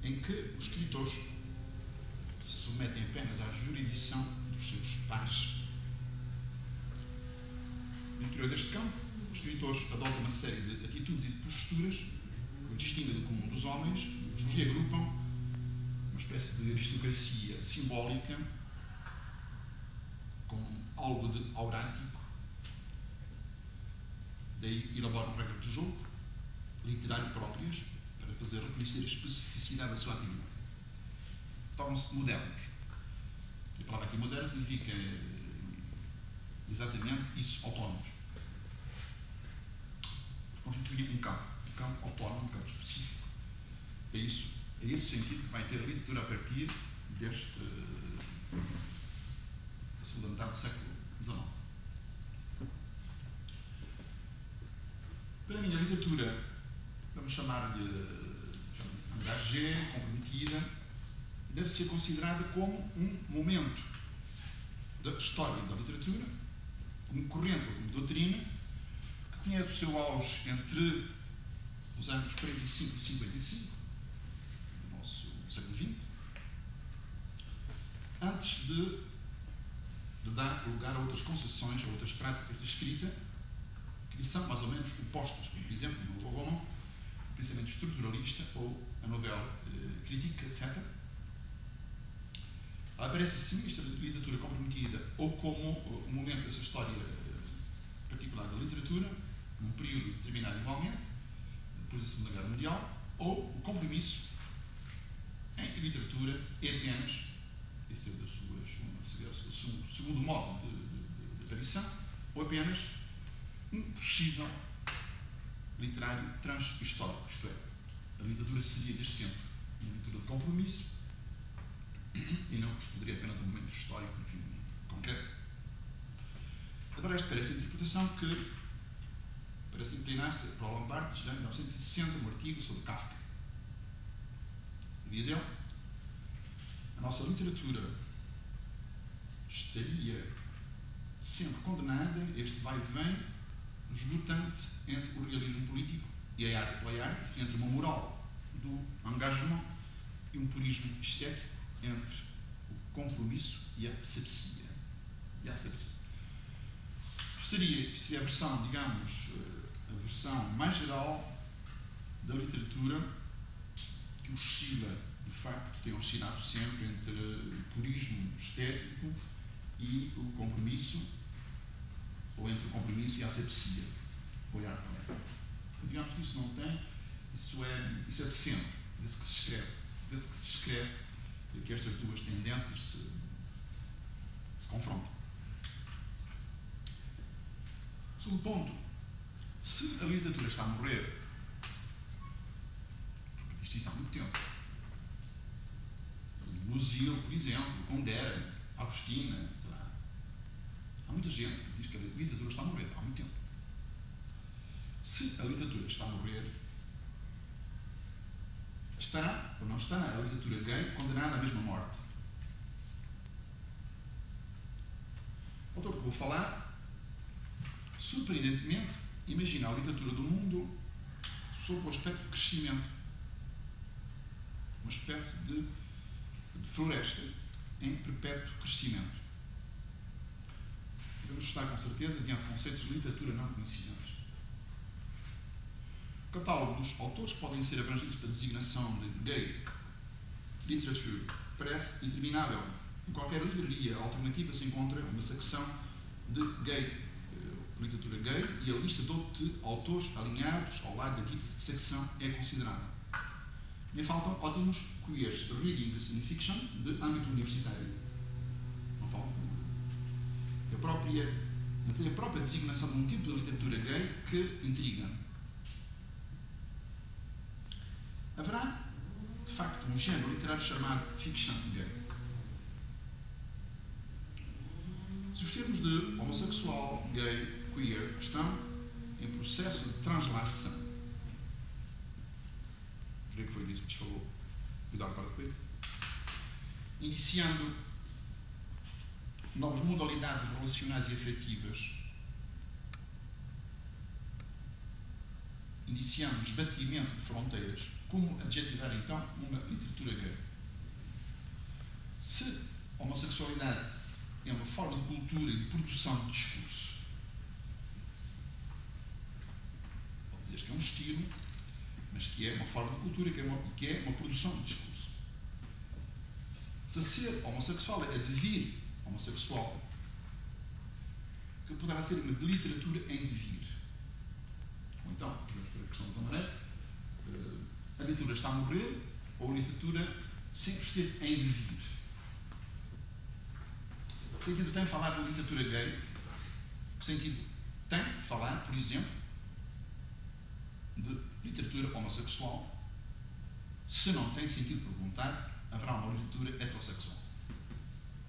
em que os escritores se submetem apenas à jurisdição dos seus pares. No interior deste campo, os escritores adotam uma série de atitudes e de posturas que os distinguem do comum dos homens, os reagrupam, uma espécie de aristocracia simbólica, com algo de aurático. Daí elaboram regras de jogo literário próprias para fazer reconhecer a especificidade da sua atividade. Tornam-se modernos. E a palavra aqui moderno significa exatamente isso, autónomos. Constituem um campo autónomo, um campo específico. É esse sentido que vai ter a literatura a partir da segunda metade do século XIX. Para mim, a literatura, vamos chamar-lhe engagée, comprometida, deve ser considerada como um momento da história da literatura, como corrente, como doutrina, que conhece o seu auge entre os anos 45 e 55, do nosso século XX, antes de dar lugar a outras concessões, a outras práticas de escrita, que são mais ou menos opostas, como, por exemplo, no novo roman, o pensamento estruturalista ou a novela crítica, etc. Ela aparece, sim, esta literatura comprometida, ou como um momento dessa história particular da literatura, num período determinado igualmente, depois da Segunda Guerra Mundial, ou o compromisso em que a literatura é apenas, esse é o segundo modo de aparição, ou apenas um possível literário trans-histórico, isto é, a literatura seria desde sempre uma literatura de compromisso e não responderia apenas a um momento histórico, enfim, concreto. Adoro para esta interpretação que parece inclinar-se para Roland Barthes, já em 1960, um artigo sobre Kafka. Diz ele: a nossa literatura estaria sempre condenada a este vai-vem esgotante entre o realismo político e a arte pela arte, entre uma moral do engagement e um purismo estético, entre o compromisso e a asepsia. Seria a versão, digamos, a versão mais geral da literatura que oscila, de facto, tem oscilado sempre entre o purismo estético e o compromisso, ou entre o compromisso e a asepsia, ou a arte. Digamos que isso não tem, isso é de sempre, desde que se escreve, que estas duas tendências se confrontam. Segundo ponto, se a literatura está a morrer, porque diz isso há muito tempo, Musil, por exemplo, Pondera, Agostina, sei lá, há muita gente que diz que a literatura está a morrer há muito tempo. Se a literatura está a morrer, estará ou não estará a literatura gay condenada à mesma morte? Outro que vou falar, surpreendentemente, imagina a literatura do mundo sob o aspecto de crescimento. Uma espécie de floresta em perpétuo crescimento. Devemos estar, com certeza, diante de conceitos de literatura não conhecidos. O catálogo dos autores podem ser abrangidos pela designação de gay literature. Parece interminável. Em qualquer livraria alternativa se encontra uma secção de gay, literatura gay, e a lista de autores alinhados ao lado da dita secção é considerável. Nem faltam ótimos queers, readings in fiction de âmbito universitário. Não faltam. Mas é a própria designação de um tipo de literatura gay que intriga. Haverá, de facto, um género literário chamado fiction gay. Se os termos de homossexual, gay, queer estão em processo de translação, creio que foi disso que nos falou o Dr. Coelho, iniciando novas modalidades relacionais e afetivas, indiciando o esbatimento de fronteiras, como adjetivar então uma literatura gay? Se a homossexualidade é uma forma de cultura e de produção de discurso, pode dizer que é um estilo, mas que é uma forma de cultura, que é uma produção de discurso. Se ser homossexual é devir homossexual, que poderá ser uma literatura em devir. Ou então, podemos pôr a questão de outra maneira, a literatura está a morrer, ou a literatura sempre esteve em devir. Que sentido tem falar de literatura gay? Que sentido tem falar, por exemplo, de literatura homossexual? Se não tem sentido perguntar, haverá uma literatura heterossexual?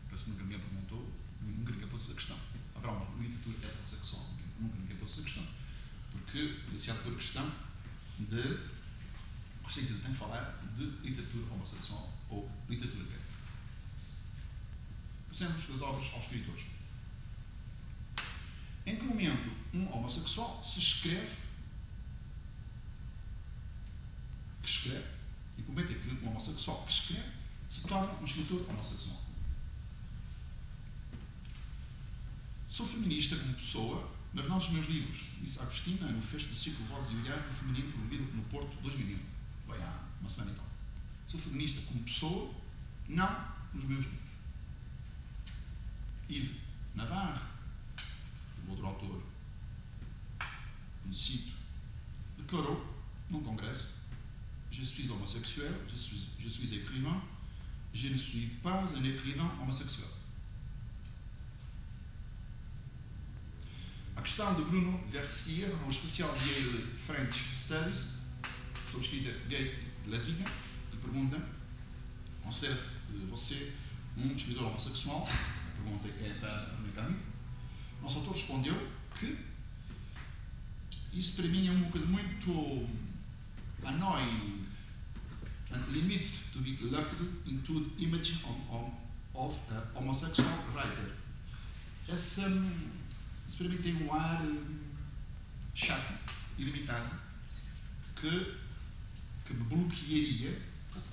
Parece que nunca ninguém perguntou, nunca ninguém pôs essa questão. Haverá uma literatura heterossexual? Nunca ninguém pôs essa questão. Porque iniciado por a questão de que sentido tem falar de literatura homossexual ou literatura gay. Passemos das obras aos escritores. Em que momento um homossexual se escreve, e que momento é que um homossexual que escreve se torna um escritor homossexual? Sou feminista como pessoa, mas não dos meus livros, disse Agostina no fecho do ciclo Vozes e Olhares no Feminino promovido no Porto 2001. Foi há uma semana e tal. Sou feminista como pessoa, não nos meus livros. Yves Navarre, o outro autor conhecido, declarou num congresso: Je suis homosexuel, je suis écrivain, je ne suis pas un écrivain homosexuel. A questão de Bruno Versier, no especial de Yale French Studies, sobre escrita gay e lésbica, que pergunta: considera-se você um escritor homossexual? A pergunta é para o Mecânico. O nosso autor respondeu que isso para mim é uma coisa muito annoying and limit to be looked into the image of a homosexual writer. Isso para mim tem um ar chato e limitado que me bloquearia,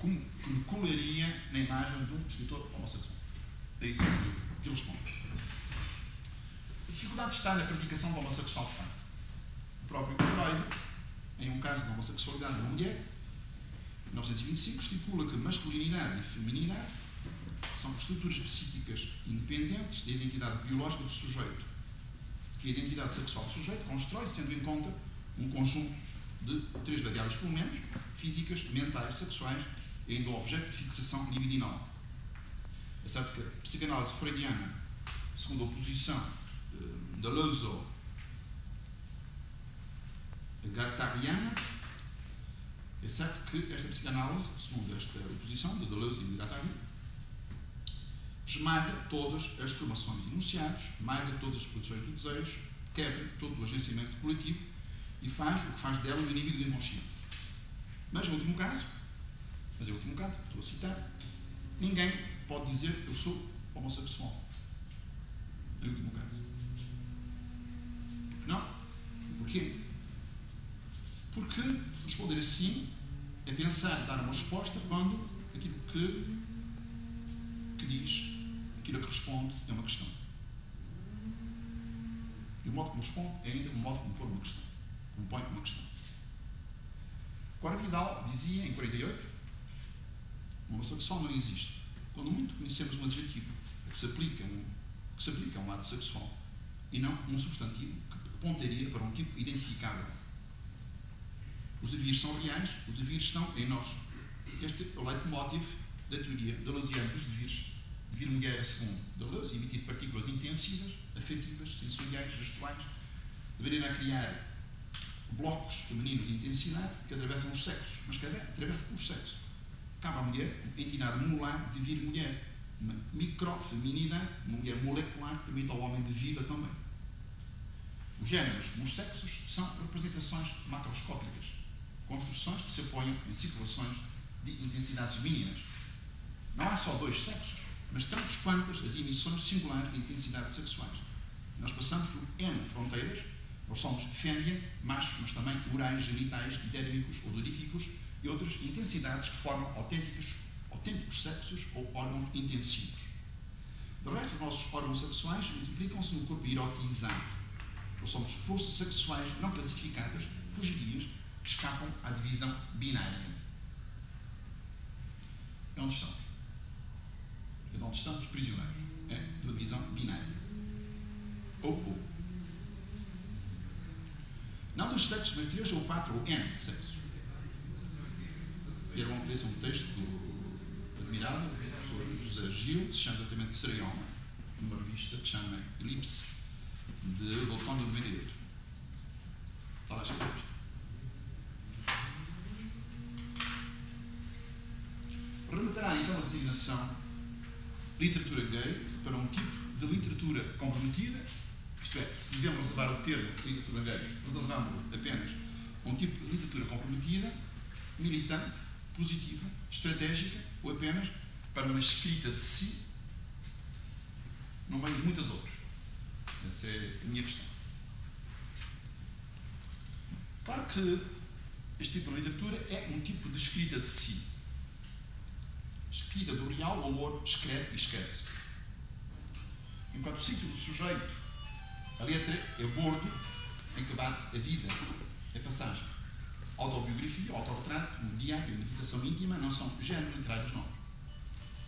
que me colaria na imagem de um escritor homossexual. É isso que ele responde. A dificuldade está na praticação do homossexual franco. O próprio Freud, em um caso de homossexualidade de uma mulher, em 1925, estipula que masculinidade e feminidade são estruturas psíquicas independentes da identidade biológica do sujeito, que a identidade sexual do sujeito constrói-se tendo em conta um conjunto de 3 variáveis, pelo menos, físicas, mentais, sexuais, e ainda o objeto de fixação libidinal. É certo que a psicanálise freudiana, segundo a posição de Deleuze-Guattariana, é certo que esta psicanálise, segundo esta posição de Deleuze e de Guattari, esmaga todas as formações enunciadas, esmaga todas as produções do desejo, quebra todo o agenciamento coletivo e faz o que faz dela o inimigo do inconsciente. Mas, em último caso, estou a citar, ninguém pode dizer eu sou homossexual. Em último caso. Não? Porquê? Porque responder assim é pensar, dar uma resposta quando aquilo que diz, aquilo que responde é uma questão. E o modo como responde é ainda o modo como pôr uma questão. Como põe uma questão. Agora Vidal dizia, em 48, o homossexual não existe. Quando muito conhecemos um adjetivo que se aplica a um ato sexual e não um substantivo que apontaria para um tipo identificável. Os devires são reais, os devires estão em nós. Este é o leitmotiv da teoria deleuziana dos devires. Devir mulher é segundo Deleuze, emitir partículas intensivas, afetivas, sensoriais, gestuais, deverem criar blocos femininos de intensidade que atravessam os sexos, mas que atravessam os sexos. Cabe à mulher, entidade molar, devir mulher, uma microfeminidade, uma mulher molecular que permite ao homem devir também. Os géneros, como os sexos, são representações macroscópicas, construções que se apoiam em situações de intensidades mínimas. Não há só 2 sexos, mas tantos quantas as emissões singulares de intensidades sexuais. Nós passamos por N fronteiras Nós somos fêmea, macho, mas também orais, genitais, idérmicos, odoríficos e outras intensidades que formam autênticos sexos ou órgãos intensivos. De resto, os nossos órgãos sexuais multiplicam-se no corpo erotizado. Nós somos forças sexuais não classificadas, fugidias, que escapam à divisão binária. É onde estamos. É onde estamos prisioneiros. É da divisão binária. Ou. Não dos sexos, mas 3 ou 4 ou N sexos. Ter um texto admirável do professor José Gil, que se chama exatamente Serioma, numa revista que se chama Elipse, de outono de 98. Está lá escrito. Rematará então a designação literatura gay para um tipo de literatura comprometida, isto é, se devemos levar o termo literatura gay, reservando apenas um tipo de literatura comprometida, militante, positiva, estratégica, ou apenas para uma escrita de si, no meio de muitas outras. Essa é a minha questão. Claro que este tipo de literatura é um tipo de escrita de si. Escrita do real, o amor escreve e escreve-se. Enquanto o sítio do sujeito, a letra é o bordo em que bate a vida, a passagem. Autobiografia, autorretrato, o diário, a meditação íntima não são géneros literários novos.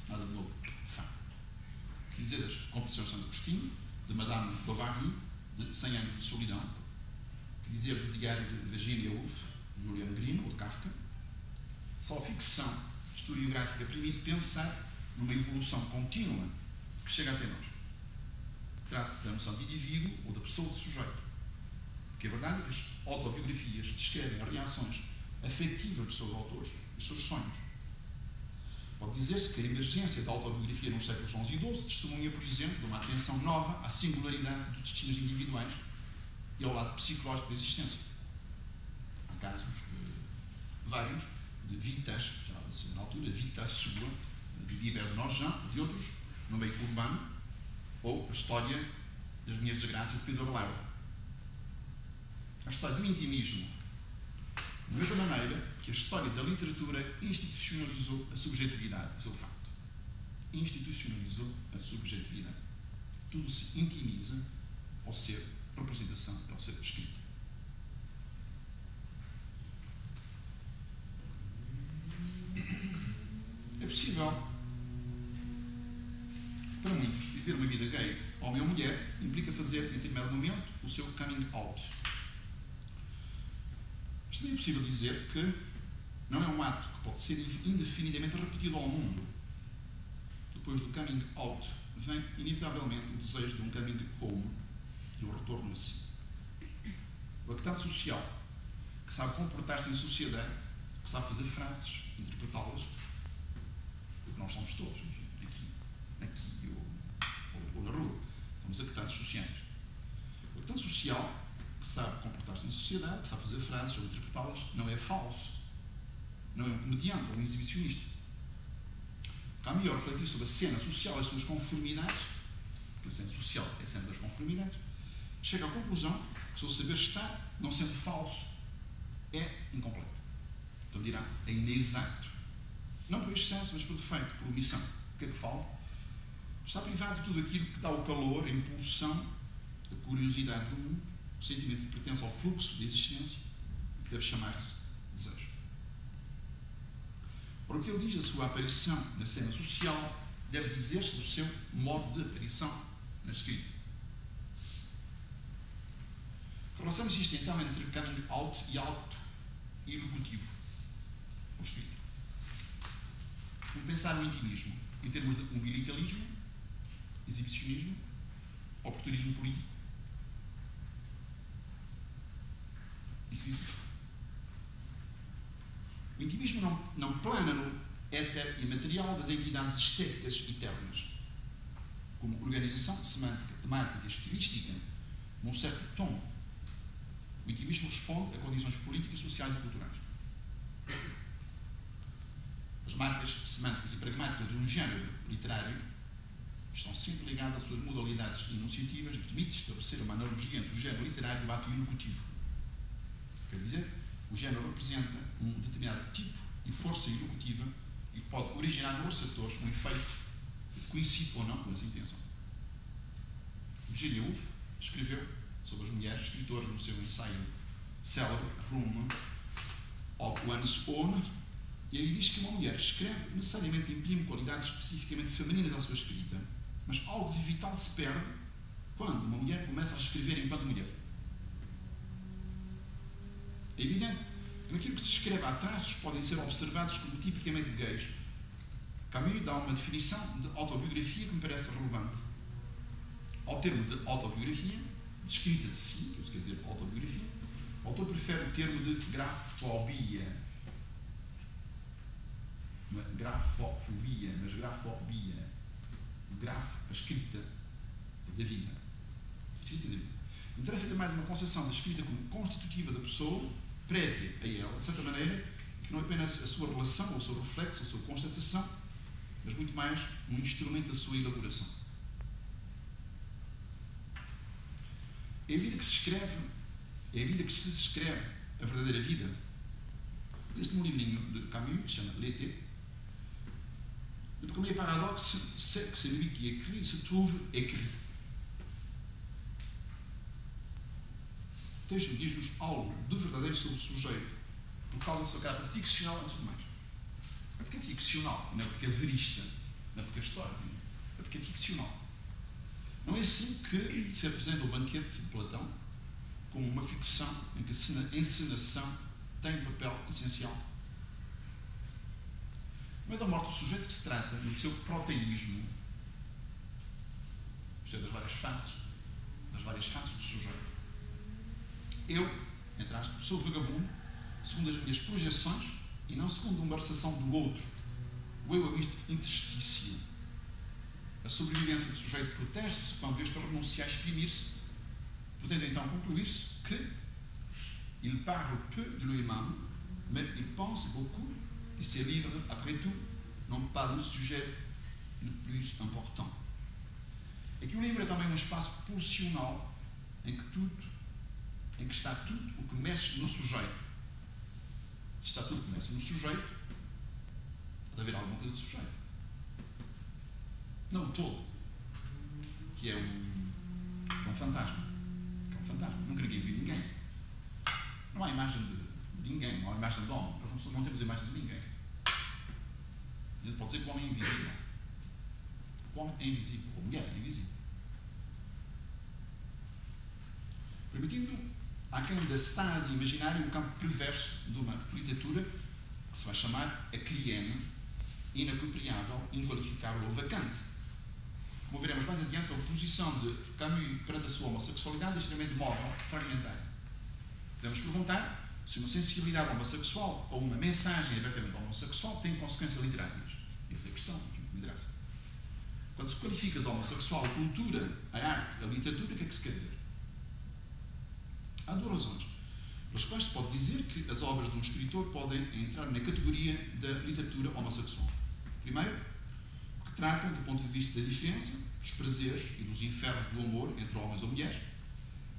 Nada de novo. Quer dizer, das Confissões de Santo Agostinho, de Madame Bovary, de 100 anos de solidão, que dizer do diário de Virginia Woolf, de Julian Green ou de Kafka. Só a ficção historiográfica permite pensar numa evolução contínua que chega até nós. Trata-se da noção de indivíduo ou da pessoa de sujeito. Porque a verdade é que as autobiografias descrevem as reações afetivas dos seus autores, dos seus sonhos. Pode dizer-se que a emergência da autobiografia nos séculos XI e XII testemunha, por exemplo, de uma atenção nova à singularidade dos destinos individuais e ao lado psicológico da existência. Há casos vários de vitas, já na altura, vita sua, de Diber de Nogent, de outros, no meio urbano, ou a história das minhas desgraças de Pedro Abelardo. A história do intimismo, da mesma maneira que a história da literatura institucionalizou a subjetividade. Esse é o facto. Institucionalizou a subjetividade. Tudo se intimiza ao ser representação, ao ser escrita. É possível, para muitos, viver uma vida gay, homem ou mulher, implica fazer, em determinado momento, o seu coming out. Seria possível dizer que não é um ato que pode ser indefinidamente repetido ao mundo. Depois do coming out, vem inevitavelmente o desejo de um coming home, de um retorno a si. O actante social, que sabe comportar-se em sociedade, que sabe fazer frases, interpretá-las, porque nós somos todos, enfim, aqui ou na rua, somos actantes sociais. O actante social, que sabe comportar-se em sociedade, que sabe fazer frases ou interpretá-las, não é falso, não é um comediante ou um exibicionista. Cá melhor refletir sobre a cena social e as suas conformidades, porque a cena social é a cena das conformidades, chega à conclusão que o seu saber estar, não sendo falso, é incompleto. Então dirá, é inexato. Não por excesso, mas por defeito, por omissão. O que é que falta? Está privado de tudo aquilo que dá o calor, a impulsão, a curiosidade do mundo, o sentimento de pertença ao fluxo da existência, que deve chamar-se desejo. Para o que ele diz a sua aparição na cena social, deve dizer-se do seu modo de aparição na escrita. Que relação existe então entre coming out e auto-ilocutivo, ou escrita? Vamos pensar no intimismo, em termos de umbilicalismo, exibicionismo, oportunismo político. Isso existe. O intimismo não plana no éter imaterial das entidades estéticas eternas, como organização semântica, temática, estilística, num certo tom. O intimismo responde a condições políticas, sociais e culturais. As marcas semânticas e pragmáticas de um género literário estão sempre ligadas às suas modalidades enunciativas e permite estabelecer uma analogia entre o género literário e o ato ilocutivo. Quer dizer, o género representa um determinado tipo e força ilocutiva e pode originar nos receptores um efeito que coincide ou não com essa intenção. Virginia Woolf escreveu sobre as mulheres escritoras no seu ensaio célebre Room of One's Own, e ele diz que uma mulher que escreve necessariamente imprime qualidades especificamente femininas à sua escrita, mas algo de vital se perde quando uma mulher começa a escrever enquanto mulher. É evidente que naquilo que se escreve há traços que podem ser observados como tipicamente gays. Camus dá uma definição de autobiografia que me parece relevante. Ao termo de autobiografia, de escrita de si, que quer dizer autobiografia, o autor prefere o termo de grafobia. Não é grafofobia, mas grafobia. O grafo, a escrita da vida. Escrita da vida. Interessa-lhe mais uma concepção da escrita como constitutiva da pessoa, prévia a ela, de certa maneira, que não é apenas a sua relação, ou o seu reflexo, ou a sua constatação, mas muito mais um instrumento da sua elaboração. É a vida que se escreve, é a vida que se escreve a verdadeira vida. Este é um livrinho de Camus que se chama L'été. Le premier paradoxe, c'est que celui qui écrit se trouve écrit. O texto diz-nos algo de verdadeiro sobre o sujeito, por causa do seu caráter ficcional, antes de mais. É porque é ficcional, não é porque é verista, não é porque é histórico, é porque é ficcional. Não é assim que se apresenta o banquete de Platão, como uma ficção em que a encenação tem um papel essencial. Não é da morte do sujeito que se trata, no seu proteísmo, isto é, das várias faces do sujeito. Eu, entre aspas, sou vagabundo segundo as minhas projeções e não segundo uma versação do outro. O eu interstício. A sobrevivência do sujeito protege-se quando este renuncia a exprimir-se, podendo então concluir-se que il parle peu de lui-même, mais il pense beaucoup et se livre, après tout, non pas le sujet le plus important. É que o livro é também um espaço pulsional em que está tudo o que mexe no sujeito. Se está tudo o que mexe no sujeito, pode haver alguma coisa do sujeito. Não o todo, que é um fantasma. Que é um fantasma. Nunca ninguém viu ninguém. Não há imagem de ninguém, não há imagem de homem. Nós não temos imagem de ninguém. A gente pode dizer que o homem é invisível. O homem é invisível, a mulher é invisível. Permitindo a quem da stase imaginária um campo perverso de uma literatura que se vai chamar acriene, inapropriável, inqualificável ou vacante. Como veremos mais adiante, a oposição de Camus perante a sua homossexualidade é extremamente móvel, fragmentária. Podemos perguntar se uma sensibilidade homossexual ou uma mensagem abertamente homossexual tem consequências literárias. Essa é a questão, que me interessa. Quando se qualifica de homossexual a cultura, a arte, a literatura, o que é que se quer dizer? Há duas razões pelas quais se pode dizer que as obras de um escritor podem entrar na categoria da literatura homossexual. Primeiro, porque tratam do ponto de vista da diferença, dos prazeres e dos infernos do amor entre homens ou mulheres,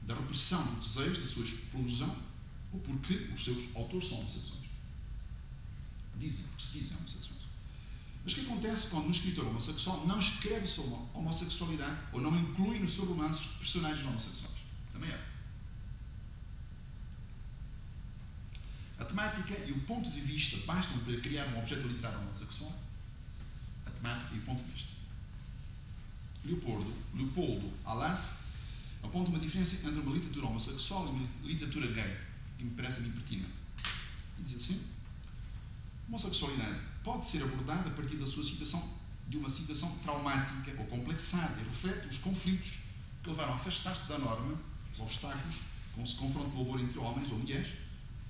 da repressão do desejo, da sua explosão, ou porque os seus autores são homossexuais. Porque se dizem homossexuais. Mas o que acontece quando um escritor homossexual não escreve sobre a homossexualidade ou não inclui nos seus romances personagens homossexuais? Também é. A temática e o ponto de vista bastam para criar um objeto literário homossexual? A temática e o ponto de vista. Leopoldo Alas aponta uma diferença entre uma literatura homossexual e uma literatura gay, que me parece bem pertinente. E diz assim: a homossexualidade pode ser abordada a partir da sua situação, de uma situação traumática ou complexada, e reflete os conflitos que levaram a afastar-se da norma, os obstáculos com que se confronta o amor entre homens ou mulheres,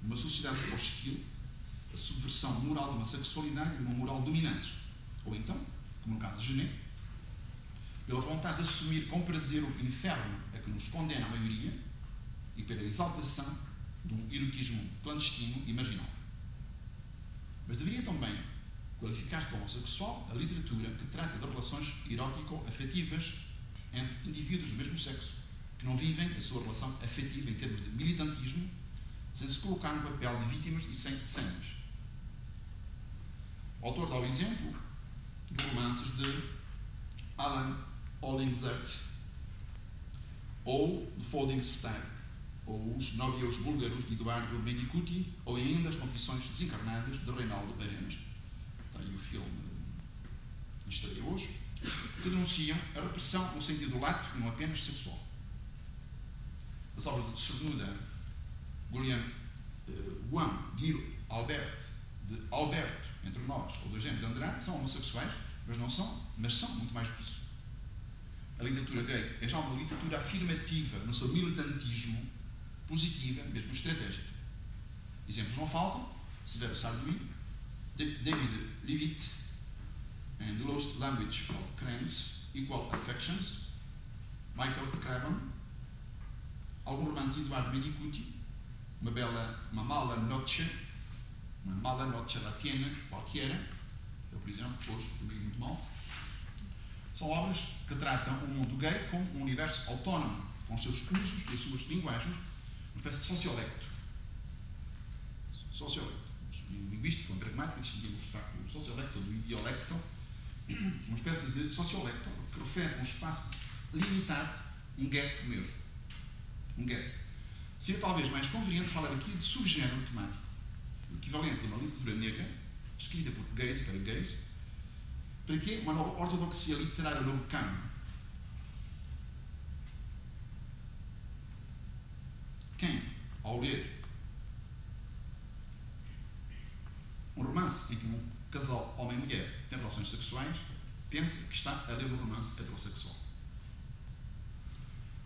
uma sociedade hostil, a subversão moral de uma sexualidade e de uma moral dominantes. Ou então, como no caso de Genet, pela vontade de assumir com prazer o inferno a que nos condena a maioria e pela exaltação de um erotismo clandestino e marginal. Mas deveria também qualificar-se de homossexual a literatura que trata de relações erótico-afetivas entre indivíduos do mesmo sexo, que não vivem a sua relação afetiva em termos de militantismo, sem se colocar no papel de vítimas e sem sangues. O autor dá o exemplo de romances de Alan Hollingsworth, ou de Folding Stag, ou Os Novios Búlgaros de Eduardo Mendicuti, ou ainda As Confissões Desencarnadas de Reinaldo Arenas. Está aí o filme que estreia hoje, que denunciam a repressão no sentido lato e não apenas sexual. As obras de Cernuda, Guillaume Gil Albert, de Alberto, Entre Nós, ou do Eugênio de Andrade, são homossexuais, mas são muito mais que isso. A literatura gay é já uma literatura afirmativa no seu militantismo, positiva, mesmo estratégica. Exemplos não faltam: Severo Sarduy, David Leavitt, and The Lost Language of Cranes, Equal Affections, Michael Craven, algum romance de Eduardo Mendicuti, uma mala noche latina, qualquer, eu, por exemplo, hoje dormi muito mal. São obras que tratam o mundo gay como um universo autónomo, com os seus usos e as suas linguagens, uma espécie de sociolecto. Em linguística, em pragmática, distinguimos de facto o sociolecto do idiolecto, uma espécie de sociolecto que refere a um espaço limitado, um gueto mesmo. Um gueto. Seria talvez mais conveniente falar aqui de subgénero temático, o equivalente a uma literatura negra, escrita por gays e para gays. Para quê? Uma nova ortodoxia literária, um novo cânone. Quem, ao ler um romance em que um casal homem e mulher tem relações sexuais, pensa que está a ler um romance heterossexual.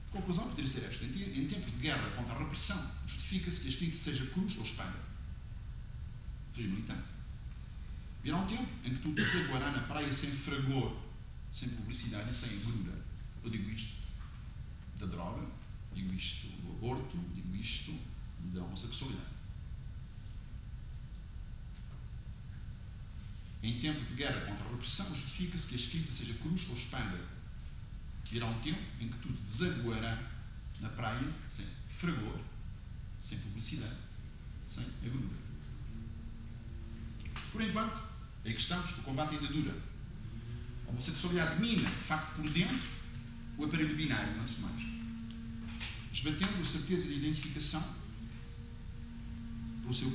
A conclusão poderia ser esta: em tempos de guerra contra a repressão, justifica-se que a escrita seja cruz ou espada. Seja militante. Virá um tempo em que tudo desaguará na praia sem fragor, sem publicidade e sem gordura. Eu digo isto da droga, digo isto do aborto, digo isto da homossexualidade. Em tempo de guerra contra a repressão, justifica-se que a escrita seja cruz ou espada. Virá um tempo em que tudo desaguará na praia sem fragor, sem publicidade, sem gordura. Por enquanto, aí que estamos, o combate ainda dura. A homossexualidade mina, de facto, por dentro, o aparelho binário, antes de mais. Esbatendo a certeza de identificação pelo seu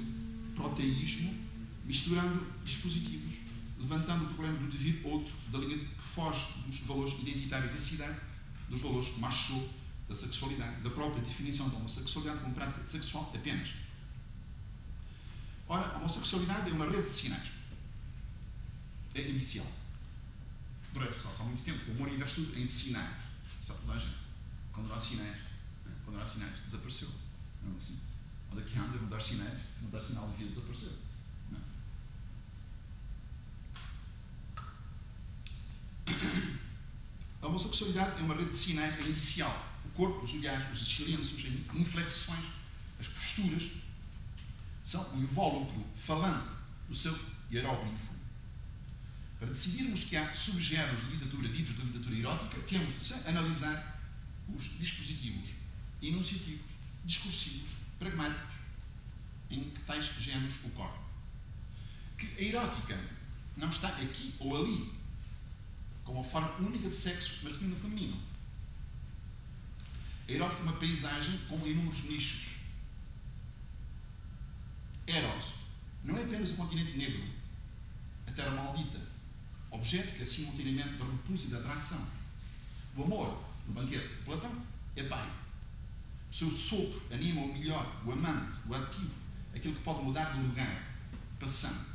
proteísmo, misturando dispositivos, levantando o problema do devir outro, da linha que foge dos valores identitários da cidade, dos valores macho, da sexualidade, da própria definição da homossexualidade como prática sexual apenas. Ora, a homossexualidade é uma rede de sinais. É inicial. De resto, há muito tempo, o humor investe tudo em sinais. Sabe toda a gente? Quando não há sinais, desapareceu. Não é assim? Onde é que anda? Não dar sinais. Se não dar sinal, devia desaparecer. Não. A homossexualidade é uma rede de sinais inicial. O corpo, os olhares, os silêncios, as inflexões, as posturas, são um invólucro falante do seu hieróglifo. Para decidirmos que há subgéneros de literatura ditos de literatura erótica, temos de analisar os dispositivos enunciativos, discursivos, pragmáticos, em que tais géneros ocorrem. Que a erótica não está aqui ou ali, como uma forma única de sexo masculino e feminino. A erótica é uma paisagem com inúmeros nichos. Eros não é apenas o continente negro, a terra maldita, objeto que é simultaneamente de repulsa e de atração. O amor, no banquete de Platão, é pai. O seu sopro anima o melhor, o amante, o ativo, aquilo que pode mudar de lugar, passando.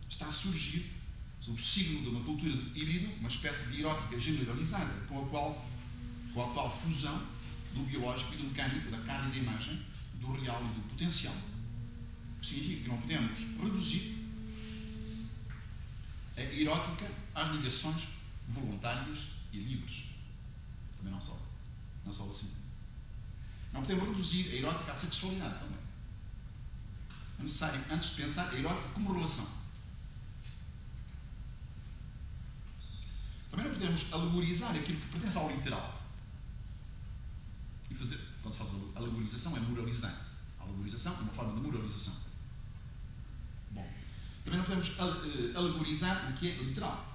Está a surgir, sob o signo de uma cultura híbrida, uma espécie de erótica generalizada, com a atual fusão do biológico e do mecânico, da carne e da imagem, do real e do potencial. O que significa que não podemos reduzir a erótica às ligações voluntárias e livres. Também não só assim. Não podemos reduzir a erótica à sexualidade também. É necessário, antes de pensar, a erótica como relação. tentamos alegorizar aquilo que pertence ao literal. E fazer, quando se faz alegorização, é moralizar. A alegorização é uma forma de moralização. Bom, também não podemos alegorizar o que é literal.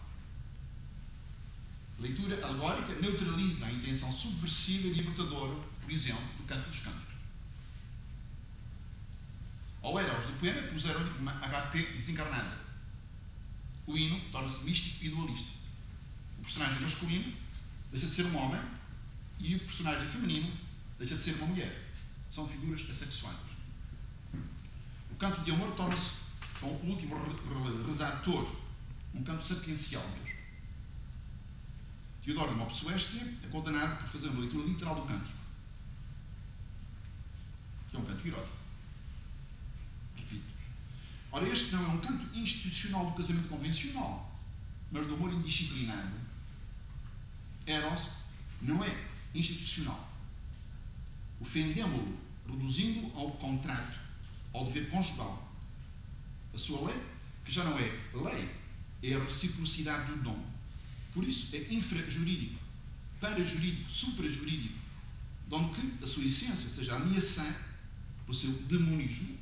A leitura alegórica neutraliza a intenção subversiva e libertadora, por exemplo, do Canto dos Cânticos. Ao Eros do poema puseram-lhe uma HP desencarnada. O hino torna-se místico e dualista. O personagem masculino deixa de ser um homem e o personagem feminino deixa de ser uma mulher. São figuras assexuadas. O canto de amor torna-se, com o último redator, um canto sapiencial mesmo. Teodoro de Mopsuestia é condenado por fazer uma leitura literal do cântico, que é um canto erótico. Repito. Ora, este não é um canto institucional do casamento convencional, mas do amor indisciplinado. Eros não é institucional. Ofendemos-lo, reduzindo-o ao contrato, ao dever conjugal. A sua lei, que já não é lei, é a reciprocidade do dom. Por isso, é infrajurídico, parajurídico, suprajurídico, de onde que a sua essência seja ameaçada pelo seu demonismo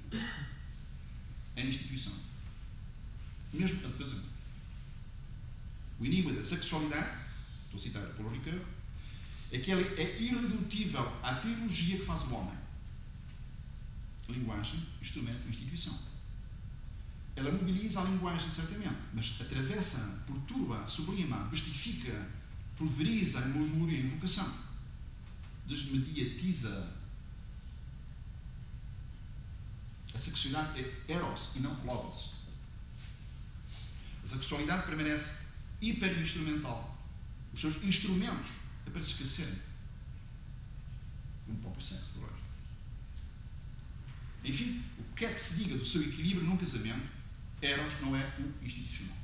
em instituição. Mesmo a do casamento. O enigma da sexualidade, estou a citar Paulo Ricoeur, é que ela é irredutível à trilogia que faz o homem. Linguagem, instrumento, instituição. Ela mobiliza a linguagem, certamente, mas atravessa, perturba, sublima, bestifica, pulveriza a memória e a invocação. Desmediatiza. A sexualidade é eros e não logos. A sexualidade permanece hiperinstrumental. Os seus instrumentos é para se esquecerem. Como o próprio sexo de hoje. Enfim, o que é que se diga do seu equilíbrio num casamento, eros não é o institucional.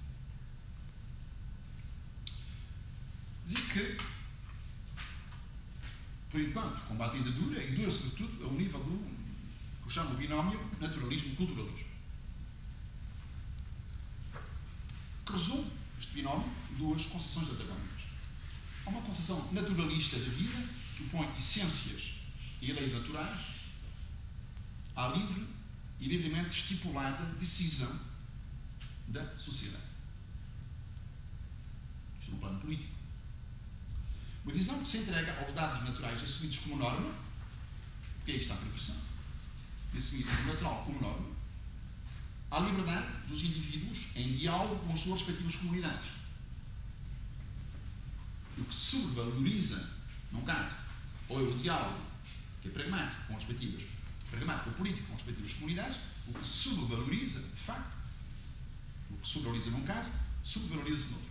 Dizer que, por enquanto, o combate ainda dura, e dura sobretudo a um nível do que eu chamo de binómio naturalismo-culturalismo. Que resume este binómio duas concepções antagónicas. Há uma concepção naturalista da vida que opõe essências e leis naturais à livre e livremente estipulada decisão da sociedade. Isto no plano político. Uma visão que se entrega aos dados naturais assumidos como norma, porque aí está a perversão, e assumir o natural como norma, à liberdade dos indivíduos em diálogo com as suas respectivas comunidades. O que se sobrevaloriza, num caso, ou é o diálogo, que é pragmático com as respectivas, pragmático ou político com as respectivas comunidades, o que se sobrevaloriza, de facto, o que se sobrevaloriza num caso, subvaloriza-se noutro.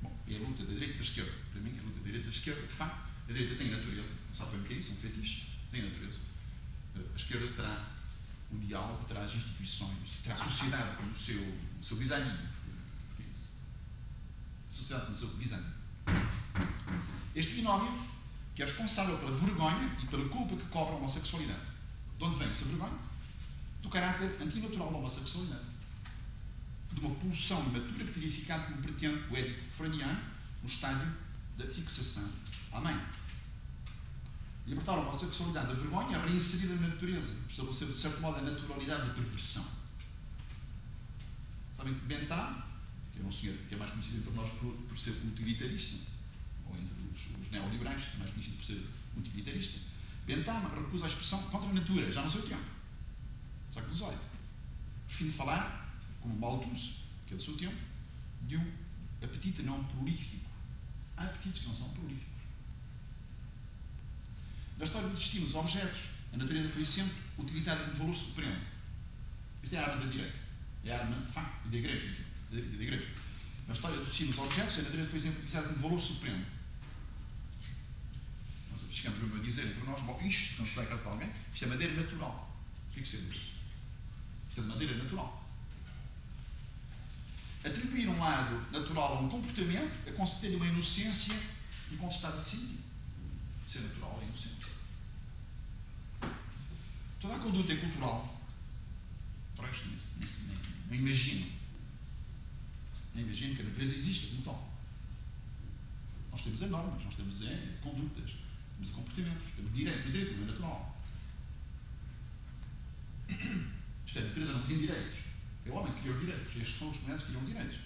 Bom, é a luta da direita e da esquerda. Para mim, a luta da direita e da esquerda, de facto, a direita tem a natureza, não sabe bem o que é isso, um fetiche, tem a natureza. A esquerda terá o diálogo, terá as instituições, terá a sociedade como o seu design. O que é isso? A sociedade como o seu design. Este binómio, que é responsável pela vergonha e pela culpa que cobra a homossexualidade. De onde vem essa vergonha? Do caráter antinatural da homossexualidade. De uma pulsão imatura que teria ficado como pretende o édipo freudiano no estádio da fixação à mãe. Libertar a homossexualidade da vergonha é reinserir na natureza, estabelecer de certo modo a naturalidade da perversão. Sabem que Bentham, que é um senhor que é mais conhecido entre nós por ser utilitarista, ou entre os neoliberais, que é mais conhecido por ser utilitarista, Bentham recusa a expressão contra a natura, já no seu tempo, século XVIII. Prefere falar, como Malthus, que é do seu tempo, de um apetite não prolífico. Há apetites que não são prolíficos. Na história do destino dos objetos, a natureza foi sempre utilizada como valor supremo. Isto é a arma da direita. É a arma, de facto, da igreja, enfim, da igreja. Na história do destino dos objetos, a natureza foi sempre utilizada como valor supremo. Nós chegamos mesmo a dizer entre nós, bom, isto, não se dá caso de alguém, isto é madeira natural. O que é que isto é dizer? Isto é de madeira natural. Atribuir um lado natural a um comportamento é conceder uma inocência incontestável de sentido. Ser natural é inocente. Toda a conduta é cultural. O resto nem imagino. Nem imagino que a natureza exista como tal. Nós temos normas, nós temos condutas, temos comportamentos, temos direito. O direito não é natural. Isto é, a natureza não tem direitos. É o homem que criou direitos. Estes são os componentes que criam direitos.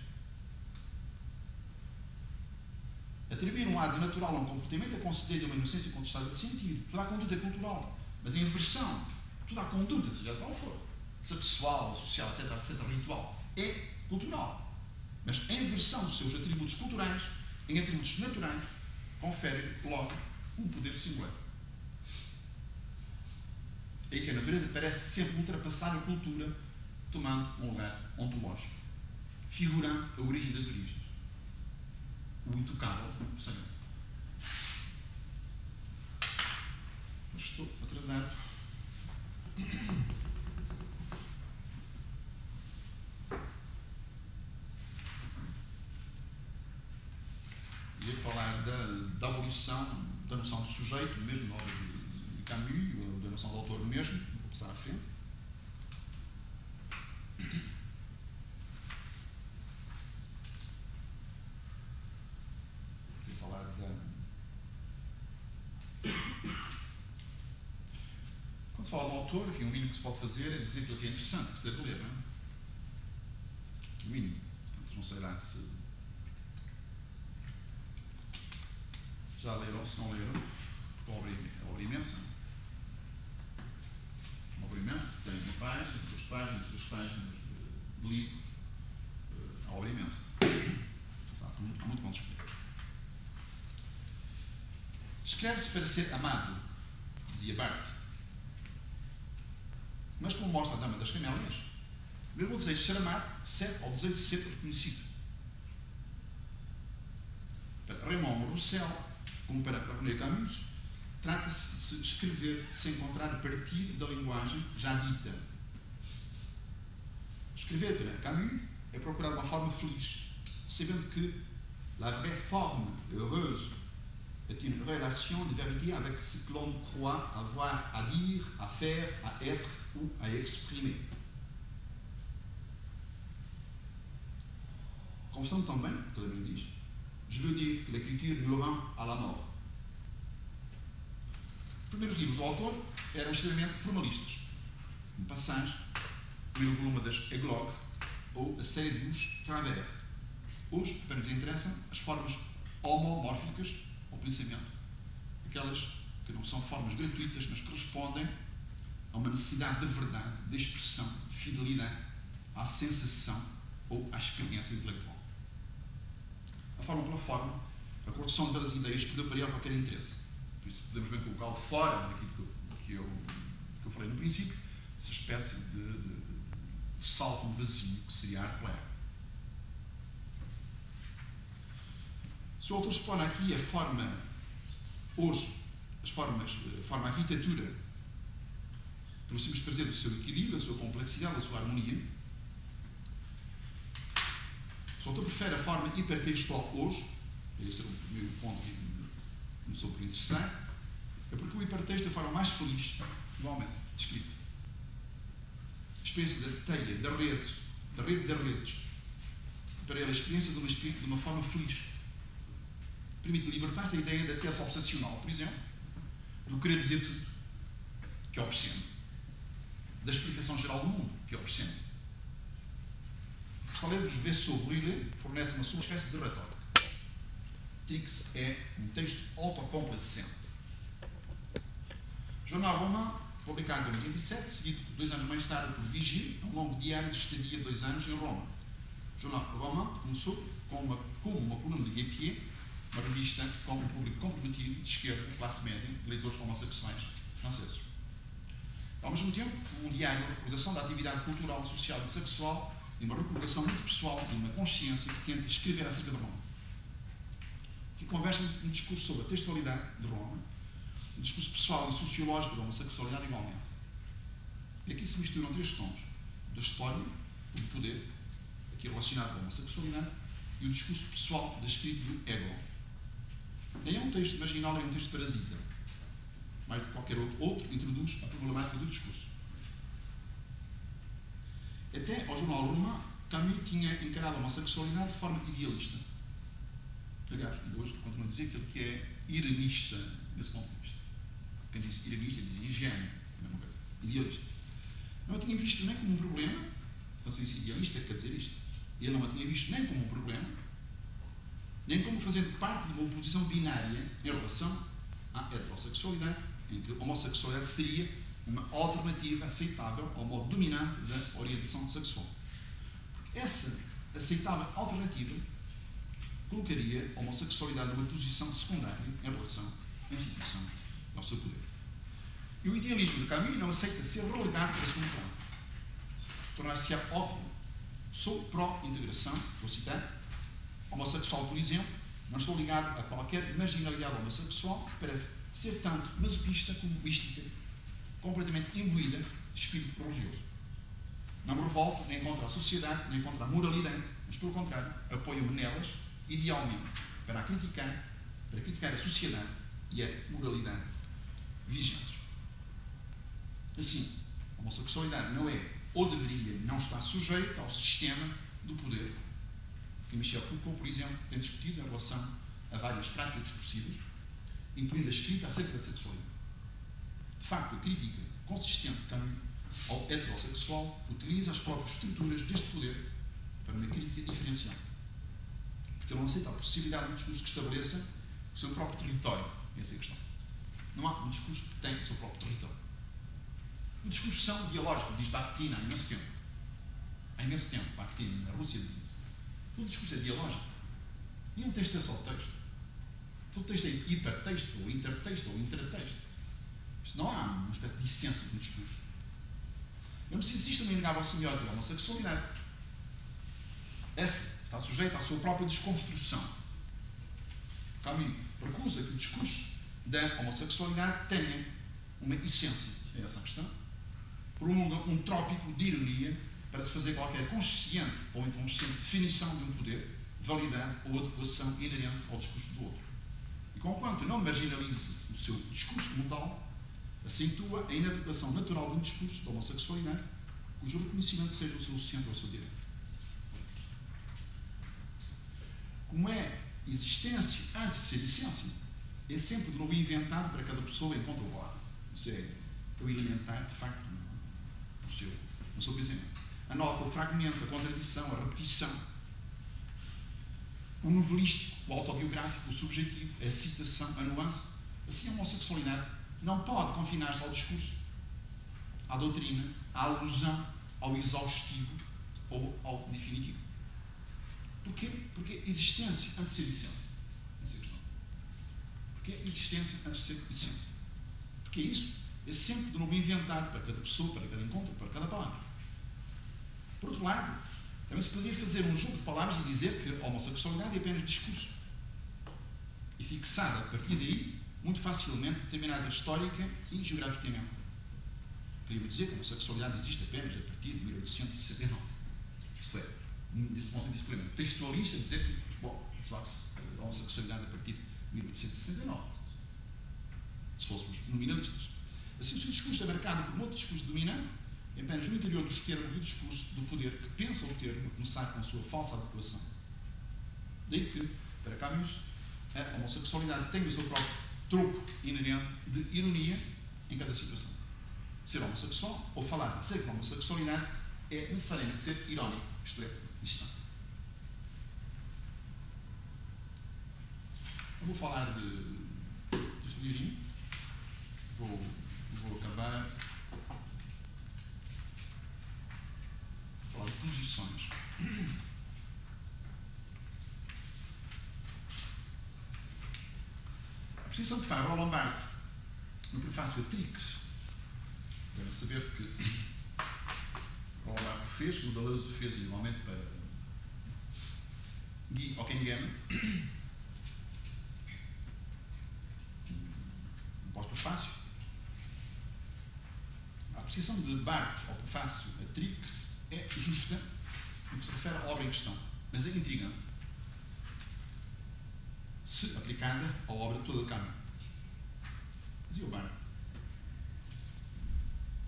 Atribuir um lado natural a um comportamento é conceder uma inocência contestada de sentido. Toda a conduta é cultural. Mas a inversão, toda a conduta, seja qual for, seja pessoal, social, etc., ritual, é cultural. Mas a inversão dos seus atributos culturais em atributos naturais confere, logo, um poder singular. É aí que a natureza parece sempre ultrapassar a cultura, tomando um lugar ontológico, figurando a origem das origens. O intocável sagrado. Mas estou atrasado. Ia falar da abolição da noção de sujeito, mesmo na obra de Camus, ou da noção do autor mesmo. Vou passar à frente. Quando se fala do autor, enfim, o mínimo que se pode fazer é dizer aquilo que é interessante, que se deve ler, não é? O mínimo. Portanto, não sei lá se já leram ou se não leram, porque a obra é imensa. Uma obra imensa, tem uma página, 2 páginas, 3 páginas de livros. A obra é imensa. Há muito bom discutir. Escreve-se para ser amado, dizia Barthes. Mas, como mostra a Dama das Camélias, mesmo o desejo de ser amado serve ao desejo de ser reconhecido. Para Raymond Roussel, como para René Camus, trata-se de se escrever sem encontrar a partir da linguagem já dita. Escrever para Camus é procurar uma forma feliz, sabendo que la vraie forme heureuse est une relation de vérité avec ce que l'on croit avoir à dire, à faire, à être ou à exprimer. Confessando também, que ele diz, je veux dire que l'écriture me rend à la mort. Os primeiros livros do autor eram extremamente formalistas. Uma passagem, o primeiro volume das Églogues ou a série dos Travers. Hoje, apenas nos interessam as formas homomórficas ao pensamento. Aquelas que não são formas gratuitas, mas que respondem a uma necessidade de verdade, de expressão, de fidelidade, à sensação ou à experiência intelectual. A forma pela forma, a construção das ideias perdeu para ele qualquer interesse. Por isso podemos bem colocá-lo fora daquilo que eu falei no princípio, essa espécie de salto vazio que seria a arte plena. Se o autor expõe aqui a forma, hoje, a forma arquitetura, pelo simples prazer do seu equilíbrio, da sua complexidade, da sua harmonia, se o autor prefere a forma hipertextual hoje, esse é o primeiro ponto que começou por interessar, é porque o hipertexto é a forma mais feliz do homem descrito. A experiência da teia, da rede das redes, para ele a experiência de uma forma feliz. Permite libertar-se da ideia da tese obsessional, por exemplo, do querer dizer tudo, que é obsceno, da explicação geral do mundo, que é obsceno. Os talentos de Vaisseau-Brûlé fornecem uma sua espécie de retórica. Trix é um texto autocomplacente. Jornal Romain, publicado em 1927, seguido 2 anos mais tarde por Vigile, um longo diário de estadia de 2 anos em Roma. O Jornal Romain começou como uma coluna de Guépier, uma revista com um público comprometido, de esquerda, classe média, de leitores homossexuais franceses. Ao mesmo tempo, um diário de recordação da atividade cultural, social e sexual e uma recordação muito pessoal de uma consciência que tenta escrever acerca de Roma. Que conversa um discurso sobre a textualidade de Roma, um discurso pessoal e sociológico da homossexualidade igualmente. E aqui se misturam 3 tons: da história, do poder, aqui relacionado com a homossexualidade, e o discurso pessoal descrito do ego. Nem é um texto marginal, nem é um texto parasita. Mais do que qualquer outro, introduz a problemática do discurso. Até ao jornal Romain, Camus tinha encarado a homossexualidade de forma idealista. Aliás, ainda hoje continuo a dizer que ele que é iranista nesse ponto de vista. Quem diz iranista diz higiene, a mesma coisa. Idealista. Não a tinha visto nem como um problema, assim, idealista quer dizer isto. Ele não a tinha visto nem como um problema, nem como fazendo parte de uma oposição binária em relação à heterossexualidade, em que a homossexualidade seria uma alternativa aceitável ao modo dominante da orientação sexual. Porque essa aceitável alternativa colocaria a homossexualidade numa posição secundária em relação à instituição e ao seu poder. E o idealismo de Camus não aceita ser relegado para segundo plano. Tornar-se-á óbvio. Sou pró-integração, vou citar, homossexual, por exemplo, não estou ligado a qualquer marginalidade homossexual que parece ser tanto masoquista como mística, completamente imbuída de espírito religioso. Não me revolto nem contra a sociedade, nem contra a moralidade, mas, pelo contrário, apoio-me nelas, idealmente, para criticar a sociedade e a moralidade vigentes. Assim, a homossexualidade não é, ou deveria não estar sujeita ao sistema do poder que Michel Foucault, por exemplo, tem discutido em relação a várias práticas discursivas, incluindo a escrita acerca da sexualidade. De facto, a crítica consistente de Camus ao heterossexual utiliza as próprias estruturas deste poder para uma crítica diferencial. Porque ele não aceita a possibilidade de um discurso que estabeleça o seu próprio território. Essa é a questão. Não há um discurso que tenha o seu próprio território. O discurso são dialógico, diz Bakhtin há imenso tempo. Há imenso tempo, Bakhtin, na Rússia, diz isso. O discurso é dialógico. E um texto é só texto. Todo texto é hipertexto, ou intertexto, ou intratexto. Isto não há uma espécie de essência de um discurso. Mesmo se existe uma inegável semiótica da homossexualidade, essa está sujeita à sua própria desconstrução. Camus recusa que o discurso da homossexualidade tenha uma essência. É essa a questão. Promulga um trópico de ironia para se fazer qualquer consciente ou inconsciente definição de um poder, validade ou adequação inerente ao discurso do outro. E conquanto não marginalize o seu discurso modal, acentua a inadequação natural de um discurso da homossexualidade, cujo reconhecimento seja o seu centro ou o seu direito. Como é existência antes de ser essência, é sempre de novo inventado para cada pessoa enquanto o lado. Isso é o elementar, de facto, no seu pensamento. Anota o fragmento, a contradição, a repetição, o novelístico, o autobiográfico, o subjetivo, a citação, a nuance. Assim, a homossexualidade não pode confinar-se ao discurso, à doutrina, à alusão, ao exaustivo ou ao definitivo. Porquê? Porque existência antes de ser essência. Essa é a questão. Porque existência antes de ser essência. Porque isso é sempre de novo inventado para cada pessoa, para cada encontro, para cada palavra. Por outro lado, também se poderia fazer um jogo de palavras e dizer que a homossexualidade é apenas discurso. E fixada, a partir daí, muito facilmente determinada histórica e geograficamente. Poderíamos dizer que a homossexualidade existe apenas a partir de 1869. Isto é, neste ponto de disciplina textualista, dizer que, bom, a homossexualidade a partir de 1869. Se fôssemos nominalistas. Assim, o seu discurso é marcado por um outro discurso dominante, apenas no interior dos termos do discurso do poder que pensa o termo, a começar com a sua falsa adequação. Daí que, para Camus, a homossexualidade tem o seu próprio tropo inerente de ironia em cada situação. Ser homossexual, ou falar acerca da homossexualidade, é necessariamente ser irónico, isto é, distante. Eu vou falar deste livrinho, vou acabar falar de posições. A posição que faz Roland Barthes no prefácio a Trix, para saber que Roland Barthes fez, que o Deleuze fez igualmente para Guy Hockenheim, um pós-prefácio. A apreciação de Barthes ao prefácio a Trix é justa no que se refere à obra em questão, mas é intrigante se aplicada à obra toda de Camus. Dizia o Barthes: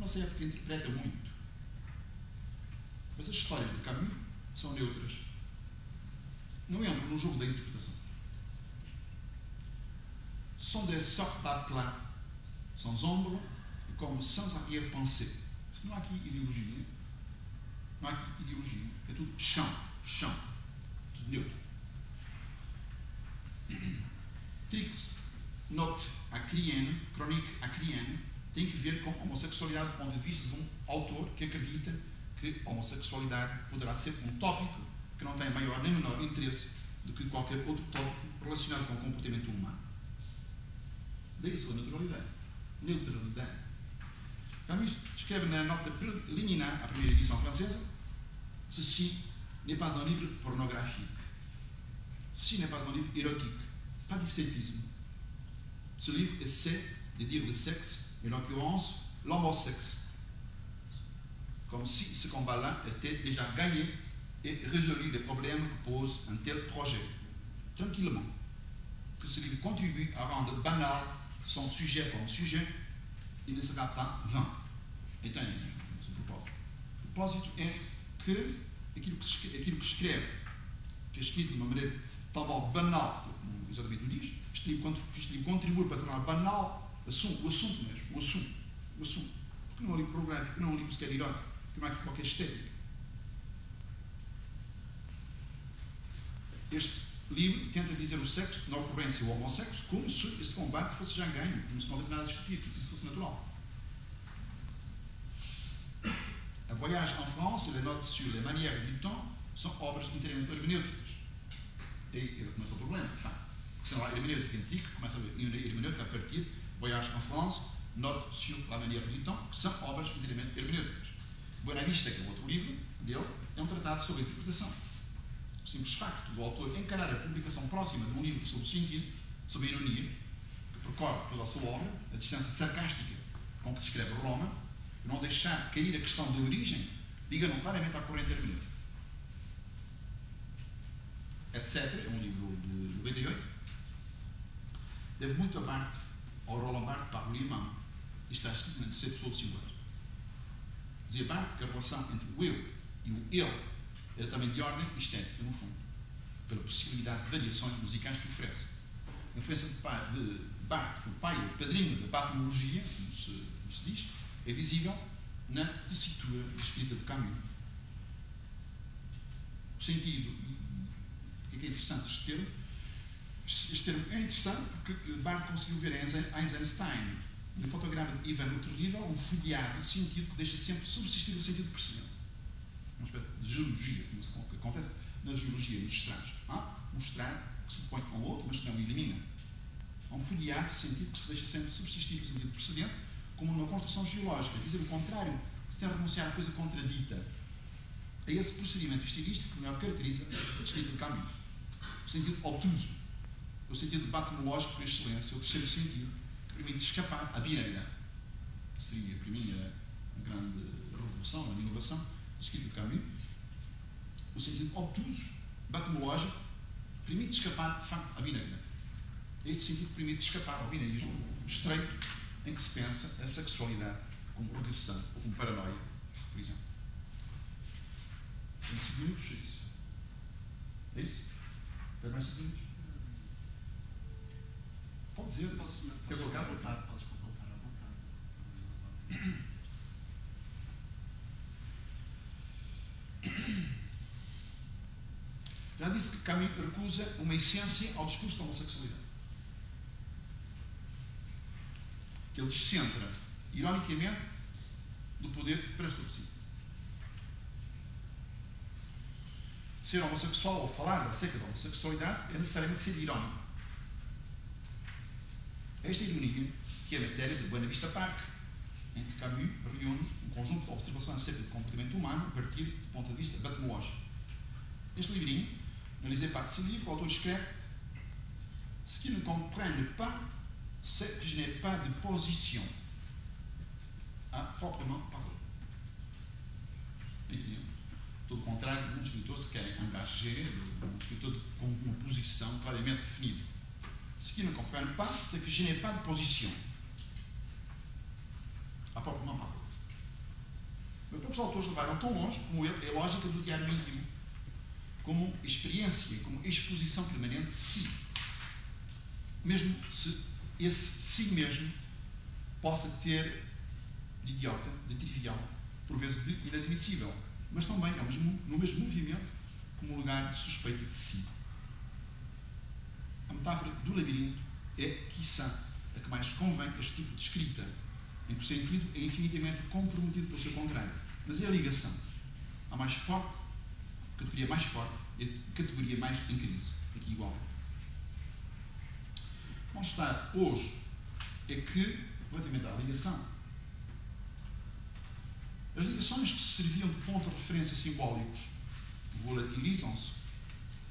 nossa época interpreta muito, mas as histórias de Camus são neutras. Não entram no jogo da interpretação. sont des sortes d'applats, sans ombre et comme sans arrière-pensée. Não há aqui ideologia. Não há aqui ideologia. É tudo chão. Tudo neutro. Trix, note acrienne, chronique acrienne, tem que ver com a homossexualidade do ponto de vista de um autor que acredita que a homossexualidade poderá ser um tópico que não tem maior nem menor interesse do que qualquer outro tópico relacionado com o comportamento humano. Daí a sua neutralidade. Camus escreve na nota preliminar à primeira edição francesa: ceci n'est pas un livre pornographique. Ceci n'est pas un livre érotique. Pas d'esthétisme. Ce livre essaie de dire le sexe, et en l'occurrence l'homosexe, comme si ce combat-là était déjà gagné et résolu les problèmes que pose un tel projet. Tranquillement, que ce livre contribue à rendre banal son sujet comme sujet, il ne sera pas vain. Então é isso, o propósito. O propósito é que aquilo que escreve, que é escrito de uma maneira talvez banal, como exatamente o diz, este livro contribui para tornar banal o assunto mesmo, o assunto. Porque não é um livro pornográfico, não é um livro sequer irónico, porque não há aqui qualquer estética. Este livro tenta dizer o sexo na ocorrência o homossexo como se esse combate fosse já ganho, como se não houvesse nada a discutir, como se isso fosse natural. A Voyage en France e les notes sur les manières du temps são obras inteiramente hermenêuticas. E aí começa o problema, de facto. Porque se não há hermenêutica antiga, começa a haver hermenêutica a partir de Voyage en France, notes sur la manière du temps, que são obras inteiramente hermenêuticas. Buenavista, que é o outro livro dele, é um tratado sobre a interpretação. O simples facto do autor encarar a publicação próxima de um livro sobre o sentido, sobre a ironia, que percorre toda a sua obra, a distância sarcástica com que descreve Roma, e não deixar cair a questão de origem, liga-no claramente à corrente hermenêutica. Etc. É um livro de 98. Deve muito a Barthes, ao Roland Barthes, para o Limão. Isto está escrito na terceira pessoa do singular. Dizia Barthes que a relação entre o eu e o ele era também de ordem estética, no fundo, pela possibilidade de variações musicais que oferece. A influência de Barthes, o pai, o padrinho da patologia, como se diz, é visível na tessitura escrita de Camus. O sentido, porque é interessante este termo é interessante porque Barthes conseguiu ver em Eisenstein, no fotograma de Ivan o Terrível, um folheado de sentido que deixa sempre subsistir o sentido precedente. Uma espécie de geologia, como acontece na geologia dos estratos. Um estrado que se põe com o outro, mas que não o elimina. Há um folheado de sentido que se deixa sempre subsistir o sentido precedente, como numa construção geológica. Quer dizer, o contrário, se tem a renunciar à coisa contradita. É esse procedimento estilístico que melhor caracteriza a escrita de Camus. O sentido obtuso, o sentido batomológico por excelência, o terceiro sentido, que permite escapar à binaridade. Seria, para mim, a grande revolução, a inovação da escrita de Camus. O sentido obtuso, batomológico, permite escapar, de facto, à binaridade. É este sentido que permite escapar ao binarismo estreito em que se pensa a sexualidade como regressão ou como paranoia, por exemplo. Tem 5 minutos, é isso? É isso? Tem mais 5 minutos? Pode dizer. Quer colocar? Podes completar à vontade. Já disse que Camus recusa uma essência ao discurso da homossexualidade. Que ele descentra, ironicamente, do poder que presta por si. Ser homossexual ou falar acerca da homossexualidade é necessariamente ser irónico. Esta ironia, que é a matéria de Buenavista Park, em que Camus reúne um conjunto de observações acerca do comportamento humano a partir do ponto de vista batomológico. Neste livrinho, ne lisez pas de ce livre, o autor escreve: ce qui ne comprenne pas, c'est que je n'ai pas de position à proprement parler. Todo o contrário de um escritor se quer engagé, um escritor com uma posição claramente definida. Ce qui ne comprenne pas, c'est que je n'ai pas de position à proprement parler. Mas poucos autores levaram tão longe como ele é a lógica do diário íntimo, como experiência, como exposição permanente de si. Mesmo se esse si mesmo possa ter de idiota, de trivial, por vezes de inadmissível, mas também é no mesmo movimento como um lugar de suspeita de si. A metáfora do labirinto é, quiçá, a que mais convém a este tipo de escrita, em que o sentido é infinitamente comprometido pelo seu contrário. Mas é a ligação. A mais forte, a categoria mais forte, é a categoria mais em crise. Aqui igual. Onde está hoje é que, relativamente à ligação, as ligações que se serviam de pontos de referência simbólicos volatilizam-se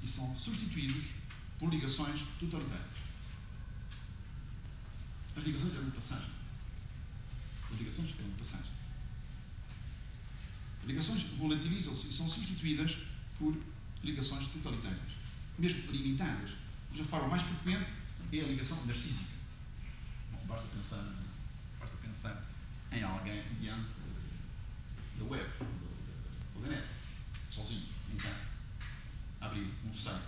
e são substituídos por ligações totalitárias. As ligações eram de passagem. As ligações eram de passagem. As ligações volatilizam-se e são substituídas por ligações totalitárias, mesmo limitadas, cuja forma mais frequente é a ligação narcísica. Bom, basta pensar em alguém diante da web, ou da net, sozinho, em casa, abrir um site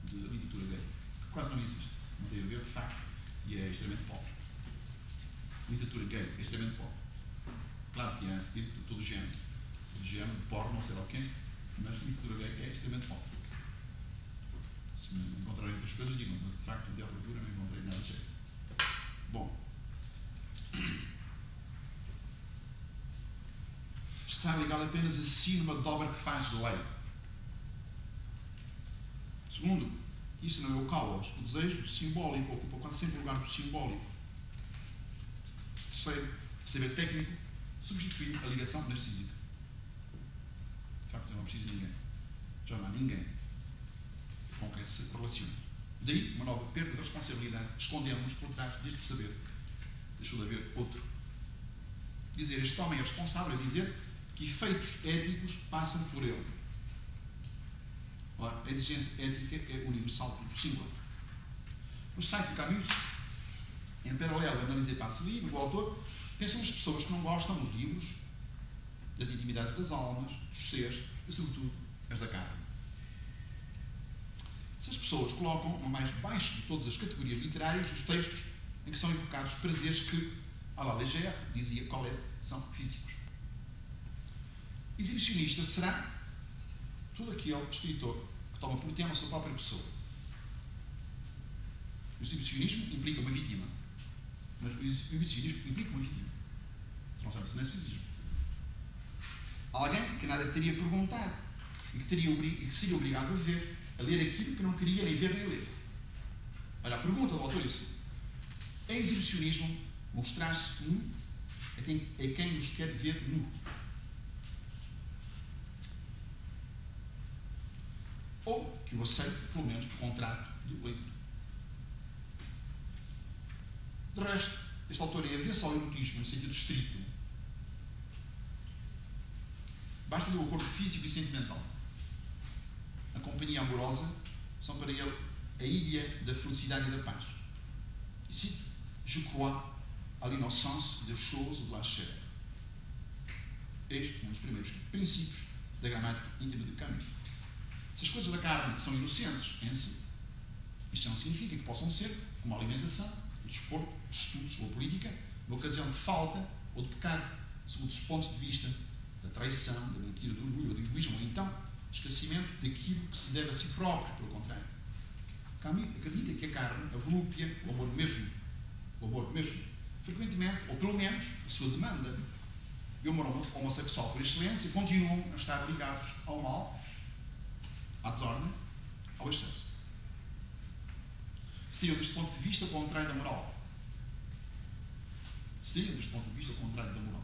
de literatura gay, que quase não existe, não tem a ver, de facto, e é extremamente pobre. Literatura gay é extremamente pobre. Claro que há a seguir de todo o género, de porno, não sei lá o quê, mas literatura gay é extremamente pobre. Se me encontrarem outras coisas, digam, mas de facto, de à procura, não encontrei nada de jeito. Bom, está ligado apenas a si numa dobra que faz lei. Segundo, isso não é o caos. O desejo do simbólico ocupa quase sempre o lugar do simbólico. Terceiro, o saber técnico substitui a ligação narcísica. De facto, eu não preciso de ninguém. Já não há ninguém com quem se relacione. Daí, uma nova perda de responsabilidade. Escondemos por trás deste saber. Deixou de haver outro. Dizer este homem é responsável é dizer que efeitos éticos passam por ele. Ora, a exigência ética é universal e singular. No site de Camus, em paralelo a analisar Passeli, o autor pensa nas pessoas que não gostam dos livros, das intimidades das almas, dos seres e, sobretudo, as da carne. Essas pessoas colocam no mais baixo de todas as categorias literárias os textos em que são evocados prazeres que, à la légère, dizia Colette, são físicos. Exibicionista será todo aquele escritor que toma por tema a sua própria pessoa. O exibicionismo implica uma vítima. Mas o exibicionismo implica uma vítima. Se não chama-se narcisismo. Alguém que nada teria perguntado e que seria obrigado a ver, a ler aquilo que não queria nem ver nem ler. Ora, a pergunta do autor é assim: é exibicionismo mostrar-se nu a quem nos quer ver nu? Ou que o aceite, pelo menos, por contrato do leitor. De resto, este autor é avesso ao erotismo no sentido estrito. Basta-lhe o acordo físico e sentimental. A companhia amorosa são para ele a ilha da felicidade e da paz. E cito: Je crois à l'innocence des choses de la chair. Este é um dos primeiros princípios da gramática íntima de Camus. Se as coisas da carne são inocentes em si, isto não significa que possam ser, como a alimentação, o desporto, os estudos ou a política, uma ocasião de falta ou de pecado, segundo os pontos de vista da traição, da mentira, do orgulho ou do egoísmo, ou então esquecimento daquilo que se deve a si próprio, pelo contrário. Camus acredita que a carne, a volúpia, o amor mesmo, frequentemente, ou pelo menos, a sua demanda e o amor homossexual por excelência, continuam a estar ligados ao mal, à desordem, ao excesso. Seriam, deste ponto de vista, o contrário da moral. Seriam, deste ponto de vista, o contrário da moral.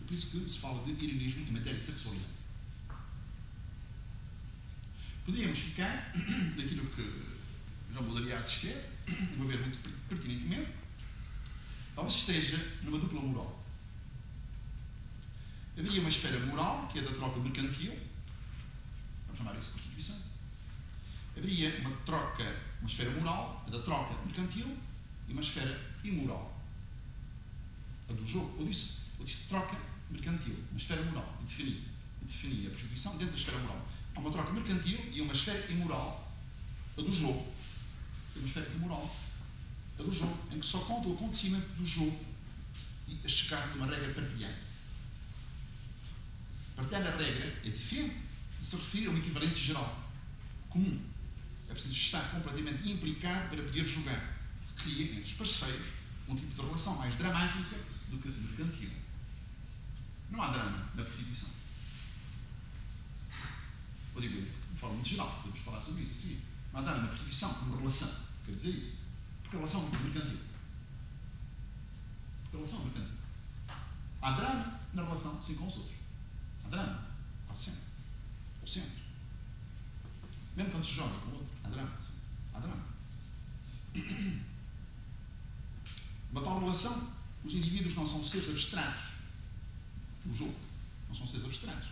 É por isso que se fala de ironismo em matéria de sexualidade. Poderíamos ficar daquilo que João Baudrillard escreve, e vou ver muito pertinentemente, talvez esteja numa dupla moral. Haveria uma esfera moral, que é da troca mercantil, vamos chamar isso de Constituição. Haveria uma esfera moral, a da troca mercantil, e uma esfera imoral, a do jogo. Eu disse troca mercantil, uma esfera moral, e defini a Constituição dentro da esfera moral. Há uma troca mercantil e uma esfera imoral, a do jogo. hemisférica moral, é do jogo, em que só conta o acontecimento do jogo e a chegar de uma regra partilhada. Partilhar a regra é diferente de se referir a um equivalente geral, comum. É preciso estar completamente implicado para poder jogar, o que cria entre os parceiros um tipo de relação mais dramática do que mercantil. Não há drama na prostituição. Ou digo isso, de forma muito geral, podemos falar sobre isso assim. Não há drama na prostituição como relação. Quer dizer isso? Porque a relação é muito mercantil. Porque a relação é mercantil. Há drama na relação, sim, com os outros. Há drama. Há sempre. Ou sempre. Mesmo quando se joga com o outro, há drama. Sim. Há drama. Numa tal relação, os indivíduos não são seres abstratos. O jogo. Não são seres abstratos.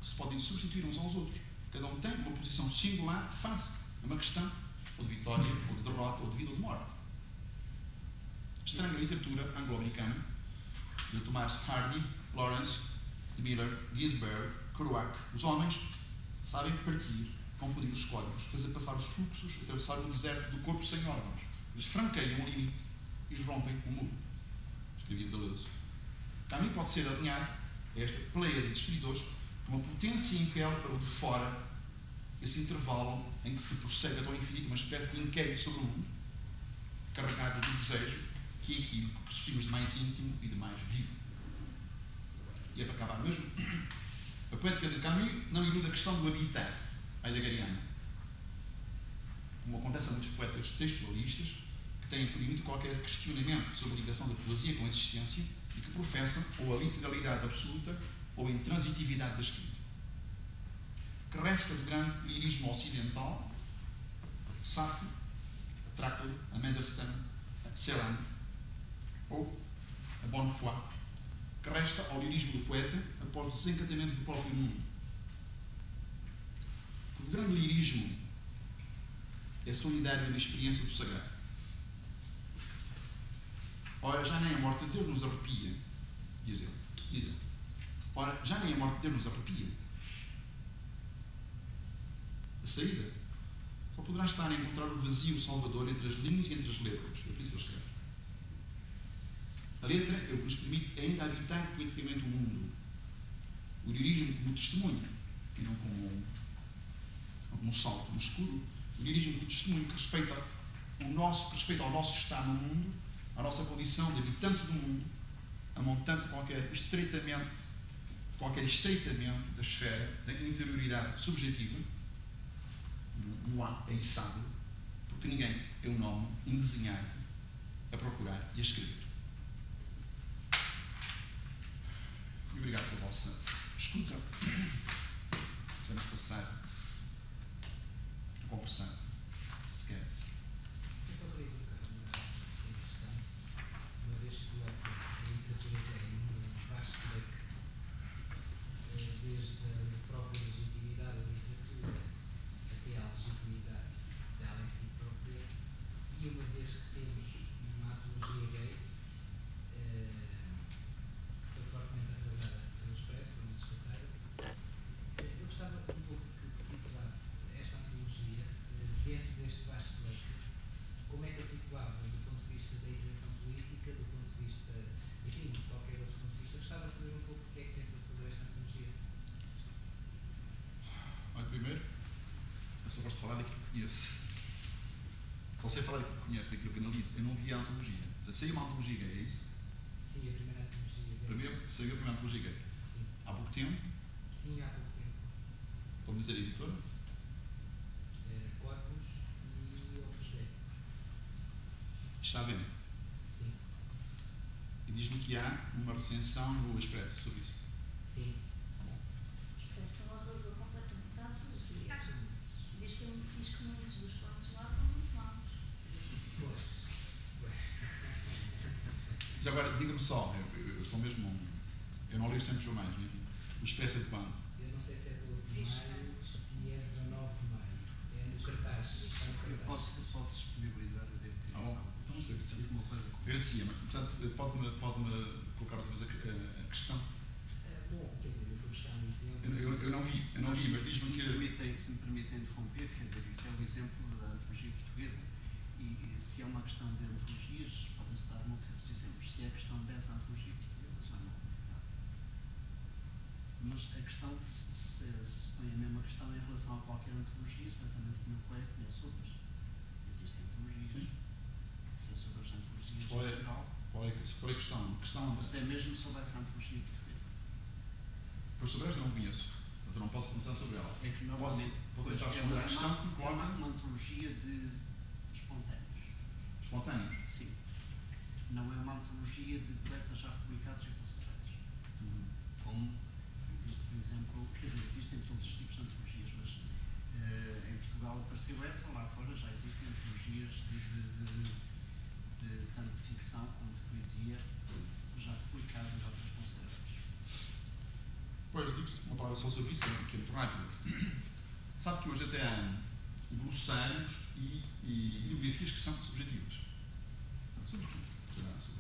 Que se podem substituir uns aos outros. Cada um tem uma posição singular face a uma questão ou de vitória, ou de derrota, ou de vida ou de morte. Estranha literatura anglo-americana de Thomas Hardy, Lawrence, Miller, Ginsberg, Kerouac. Os homens sabem partir, confundir os códigos, fazer passar os fluxos, atravessar o deserto do corpo sem órgãos. Eles franqueiam o limite e rompem o muro. Escrevia Deleuze. Camus pode ser alinhado a esta pleia de escritores que uma potência impele para o de fora esse intervalo em que se prossegue até ao infinito, uma espécie de inquérito sobre o mundo, carregado do desejo, que é aquilo que possuímos de mais íntimo e de mais vivo. E é para acabar mesmo. A poética de Camus não ilude a questão do habitat heideggeriano, como acontece a muitos poetas textualistas que têm por limite qualquer questionamento sobre a ligação da poesia com a existência e que professam ou a literalidade absoluta ou a intransitividade da escrita. Que resta do grande lirismo ocidental, de Sappho, Tráquilo, a Mandelstam, a Celan ou a Bonnefoy, que resta ao lirismo do poeta após o desencantamento do próprio mundo. O grande lirismo é solidário na experiência do sagrado. Ora, já nem a morte de Deus nos arrepia, diz ele. Ora, já nem a morte de Deus nos arrepia. A saída só poderá estar a encontrar o vazio salvador entre as linhas e entre as letras. É por isso que ele escreve. A letra é o que nos permite ainda habitar poeticamente o mundo. O lirismo como testemunho, e não como um salto no escuro. O lirismo como testemunho que respeita ao nosso estado no mundo, à nossa condição de habitantes do mundo, a montante de qualquer estreitamento da esfera, da interioridade subjetiva. Não há, é içado, porque ninguém é um nome indesenhado a procurar e a escrever. E obrigado pela vossa escuta. Vamos passar a conversar, se quer. Eu só queria colocar uma questão, uma vez que a literatura tem um vasto leque, desde a própria legitimidade da literatura até à legitimidade dela em si própria, e uma vez que temos uma antologia gay que foi fortemente arrasada pelo Expresso, pelo menos passado, eu gostava um pouco de que situasse esta antologia dentro deste vasto leque. Como é que a situava do ponto de vista da intervenção política, do ponto de vista, enfim, de qualquer outro ponto de vista? Gostava de saber um pouco o que é que pensa sobre esta antologia. Olha, primeiro, eu só gosto de falar daquilo que conheço. Só sei falar daquilo que conheço, daquilo que analiso. Eu não vi a antologia. Saiu uma antologia gay, é isso? Sim, a primeira antologia gay. Saiu a primeira antologia gay. Sim. Há pouco tempo. Sim, há pouco tempo. Pode dizer a editora? Corpus e Opus Dei. Está a ver. Sim. E diz-me que há uma recensão no Expresso sobre isso. Sim. O Expresso não arrasou completamente a antologia. Diz que muitos dos contos lá são muito maus. Pois. Já agora, diga-me só, eu estou mesmo. Eu não leio sempre jornais, mas enfim. O Expresso é de quando? Eu não sei se é 12 de maio, se é 19 de maio. É no cartaz. Está no Eu cartaz. posso disponibilizar, eu devo ter isso. Então não sei, agradecia. Uma coisa. Agradecia, mas portanto, pode-me colocar outra vez a questão. Bom, quer dizer, eu fui buscar um exemplo. Eu não vi, mas diz-me que. Se me permitem interromper, quer dizer, isso é um exemplo da antologia portuguesa. E se é uma questão de antologias, podem-se dar múltiplos exemplos. Se é a questão dessa antologia portuguesa, já não. Mas a questão, se põe a mesma questão em relação a qualquer antologia, certamente que o meu colega conhece outras. Existem antologias. Se é sobre as antologias em geral. Qual é a questão? Você é mesmo sobre essa antologia portuguesa? Pois sobre esta não conheço. Portanto, não posso começar sobre ela. É que Posso tentar responder à questão que me coloca. É uma antologia de espontâneos. Espontâneos? Sim. Não é uma antologia de poetas já publicados e consagrados. Como existe, por exemplo, quer dizer, existem todos os tipos de antologias, mas em Portugal apareceu essa, lá fora já existem antologias de tanto de ficção como de poesia já publicadas e outras consagradas. Pois, digo-te uma palavra só sobre isso, que é muito rápido. Sabe que hoje até há glossários e biografias que são subjetivas. Sobre tudo.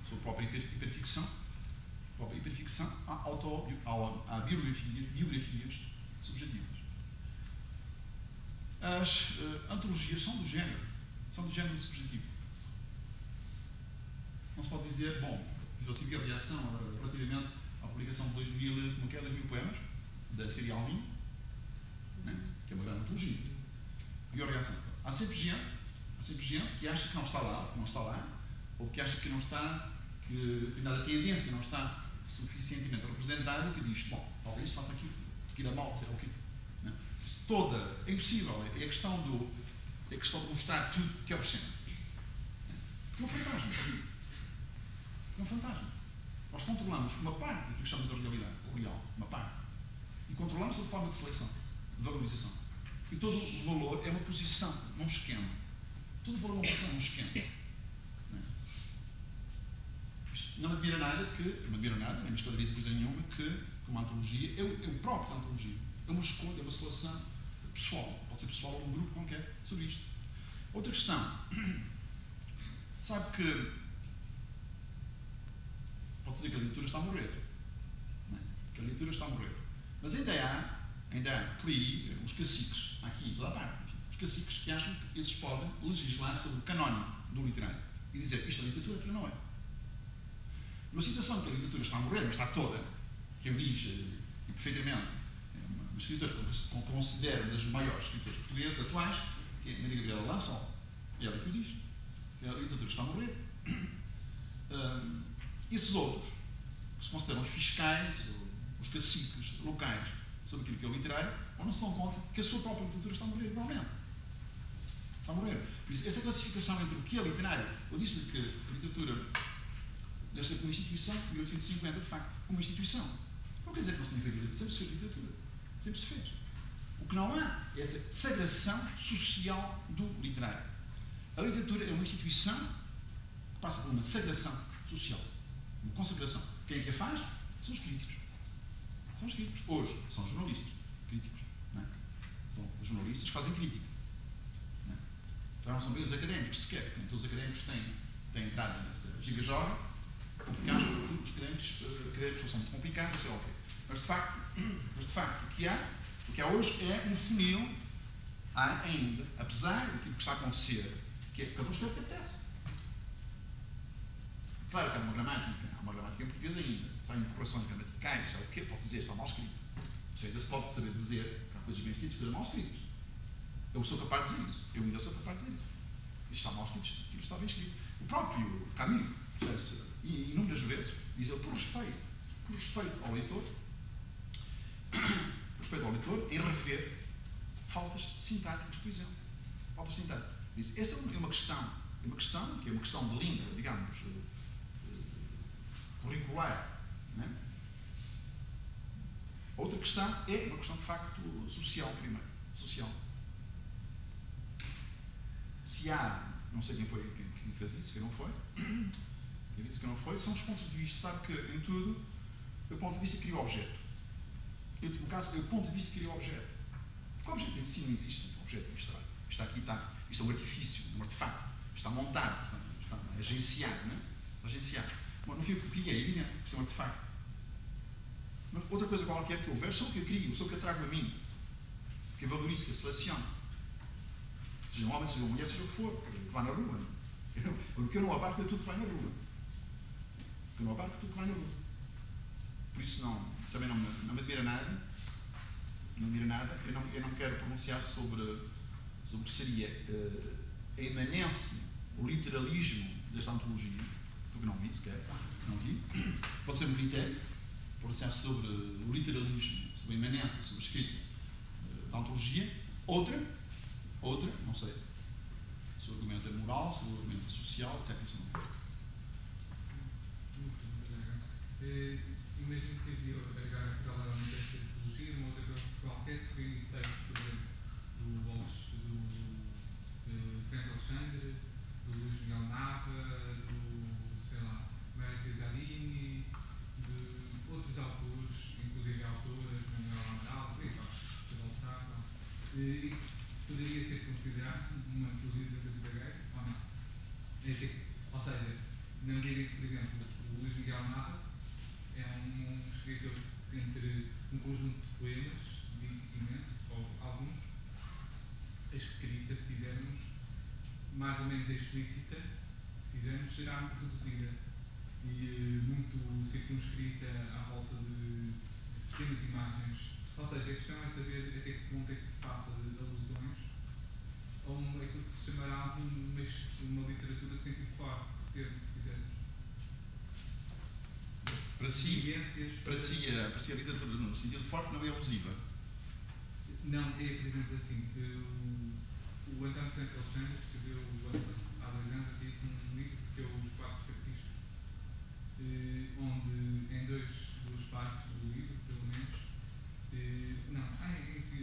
Sobre a própria hiperficção. Há biografias subjetivas. As antologias são do género subjetivo. Não se pode dizer, bom, eu assim vi a reação relativamente à publicação de 2.000 poemas da Síria Alvim, né, que é uma grande antologia. E a reação. Há sempre gente que acha que não está lá, ou que acha que não está, que determinada tendência não está suficientemente representada e que diz, bom, falta isto, faça aquilo, aquilo é mau, sei lá o quê. Né? Isso toda, é impossível, é a questão de mostrar tudo que é obsceno. É um fantasma. É um fantasma. Nós controlamos uma parte do que chamamos a realidade, o real, uma parte. E controlamos a forma de seleção, de valorização. E todo o valor é uma posição, não um esquema. Todo o valor é uma posição, não um esquema. Não me admira nada, nem me esclarece coisa nenhuma, que uma antologia, eu próprio da antologia, é uma escolha, é uma seleção pessoal. Pode ser pessoal ou um grupo qualquer sobre isto. Outra questão. Sabe que pode dizer que a literatura está a morrer. Não é? Que a literatura está a morrer. Mas ainda há por aí os caciques, aqui em toda a parte, os caciques que acham que esses podem legislar sobre o canónico do literário e dizer isto é literatura, aquilo não é. Numa situação que a literatura está a morrer, mas está toda, que eu diz, e perfeitamente, é uma escritora que considero uma das maiores escritoras portuguesas atuais, que é Maria Gabriela Lansol. É ela que o diz. Que a literatura está a morrer. Esses outros, que se consideram os fiscais, os caciques locais sobre aquilo que é o literário, ou não se dão conta que a sua própria literatura está a morrer igualmente. Está a morrer. Por isso, esta classificação entre o que é literário, eu disse-lhe que a literatura deve ser como instituição, em 1850, de facto, como instituição. Não quer dizer que não se tenha feito literatura, sempre se fez literatura. Sempre se fez. O que não há é essa sagração social do literário. A literatura é uma instituição que passa por uma sagração social. Uma consagração. Quem é que a faz? São os críticos. São os críticos. Hoje, são jornalistas. Críticos. Não é? São os jornalistas que fazem crítica. Não é? Já não são bem os académicos sequer. Nem todos os académicos têm entrado nessa gigajoga, porque acham que os académicos são muito complicados, sei lá o quê. Mas de facto, o que há hoje é um funil. Há ainda, apesar daquilo que está a acontecer, que é cada um escreve o que apetece. Claro que há uma gramática em português ainda, saem correções gramaticais, sei lá o quê, posso dizer, está mal escrito. Isso ainda se pode saber dizer que há coisas bem escritas, coisas mal escritas. Eu sou capaz de dizer isso. Eu ainda sou capaz de dizer isso. Isto está mal escrito, isto está bem escrito. O próprio Camus, e inúmeras vezes, diz ele, por respeito ao leitor, em rever faltas sintáticas, por exemplo. Faltas sintáticas. Diz, essa é uma questão que é uma questão de língua, digamos, curricular. Né? Outra questão é uma questão de facto social, primeiro. Social. Se há, não sei quem foi quem fez isso, quem não foi, quem disse que não foi, são os pontos de vista. Sabe que em tudo, o ponto de vista cria o objeto. No caso, o ponto de vista cria o objeto. Porque o objeto em si não existe, o objeto abstrato. Isto aqui está, isto é um artifício, um artefacto. Está montado, portanto, está agenciado, né? Agenciado. Bom, no fim, o que é evidente, isto é um artefacto. Mas outra coisa qualquer que eu vejo, sou o que eu crio, sou o que eu trago a mim. Que eu valorizo, que eu seleciono. seja um homem, seja uma mulher, seja o que for, que vai na rua. O que eu não abarco é tudo que vai na rua. O que eu não abarco é tudo que vai na rua. Por isso, também não me admira nada. Não me admira nada. Eu não quero pronunciar sobre o que seria a imanência, o literalismo desta antologia, porque não vi sequer. Não vi. Pode ser um critério pronunciar sobre o literalismo, sobre a imanência, sobre a escrita da antologia. Outra, não sei, se o argumento é moral, se o argumento é social, etc. Imagino que havia agora paralelamente a esta tipologia, uma outra coisa qualquer que reunisse textos, por exemplo, do Franco Alexandre, do Luís Miguel Nava, sei lá, Mário Cesarini, de outros autores, inclusive autoras, Manuel Amaral, por aí vai, Isabel Sá. Isso poderia ser considerado uma antologia da Gagueira ou não? Ou seja, na medida em que, por exemplo, o Luís Miguel Nava é um escritor entre um conjunto de poemas, de antigamente, ou alguns, a escrita, se quisermos, mais ou menos explícita, se quisermos, será reduzida e muito circunscrita à volta de pequenas imagens. Ou seja, a questão é saber até que ponto é que se passa de alusões a aquilo que se chamará uma literatura de sentido forte, termo, se quisermos. Para si a literatura no sentido forte não é alusiva? Não, é, por exemplo, assim, o António Franco Alexandre escreveu há 2 anos um livro que é Os 4 Caprichos, onde em duas partes do livro, pelo menos, em que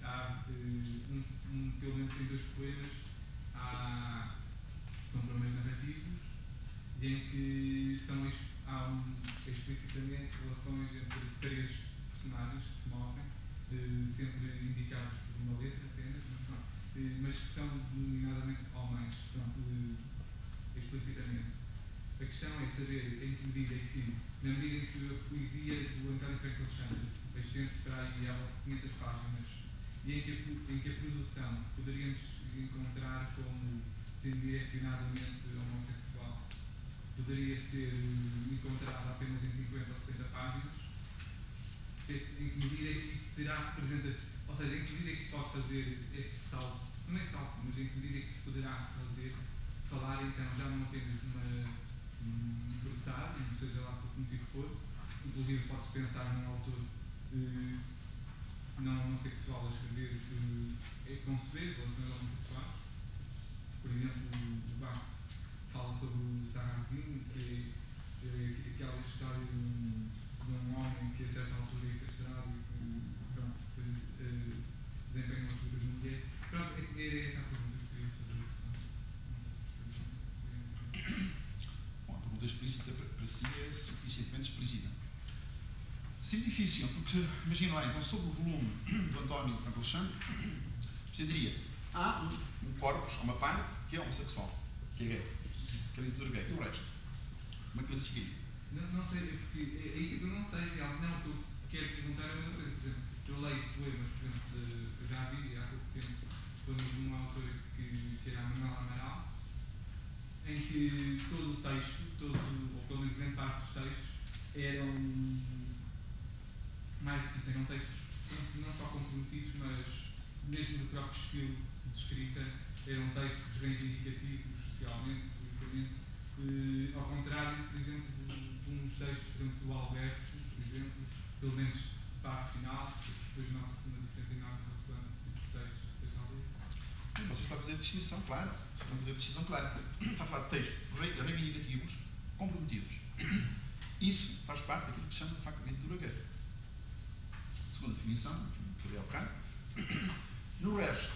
há pelo menos em 2 poemas são poemas narrativos e em que há explicitamente relações entre 3 personagens que se movem, sempre indicados por uma letra apenas, mas que são denominadamente homens, explicitamente. A questão é saber em que medida é que, na medida em que a poesia do António Franco Alexandre estende-se para aí ela 500 páginas e em que a produção poderíamos encontrar como sendo direcionadamente homossexual, poderia ser encontrada apenas em 50 ou 60 páginas, em que medida é que isso será representativo, ou seja, em que medida é que se pode fazer este salto, não é salto, mas em que medida é que se poderá falar então já não apenas de um versário, seja lá por que motivo for, inclusive pode-se pensar num autor não homossexual a escrever conceber relações homossexuais. Por exemplo, o Barthes fala sobre o Sarrazin, que é aquela história de um homem que a certa altura é castrado e que desempenha uma figura de mulher. Pronto, era essa a pergunta que eu queria fazer. Bom, a pergunta explícita para si é suficientemente explícita. Sim, difícil, porque imagina lá, então sobre o volume do António Franco Alexandre, você diria, há um corpus, uma parte que é homossexual, que é gay, que é leitura gay, e o resto? Como é que classificaria? Não sei, porque é isso que eu não sei, realmente. Não, o que eu quero perguntar é uma coisa, por exemplo, eu leio poemas, por exemplo, eu já vi há pouco tempo poemas de uma autora que era a Manuel Amaral, em que todo o texto, ou pelo menos grande parte dos textos, eram mais do que isso, eram textos não só comprometidos, mas mesmo do próprio estilo de escrita, eram textos reivindicativos socialmente, politicamente, ao contrário, por exemplo, de uns textos, por exemplo, do Alberto, por exemplo, pelo menos parte final, depois nota-se uma diferença enorme no tipo de textos que esteja a ler. Você está a fazer a distinção clara. Está a falar de textos reivindicativos, comprometidos. Isso faz parte daquilo que se chama de facto de leitura gay. Segunda definição, que eu bocado. No resto,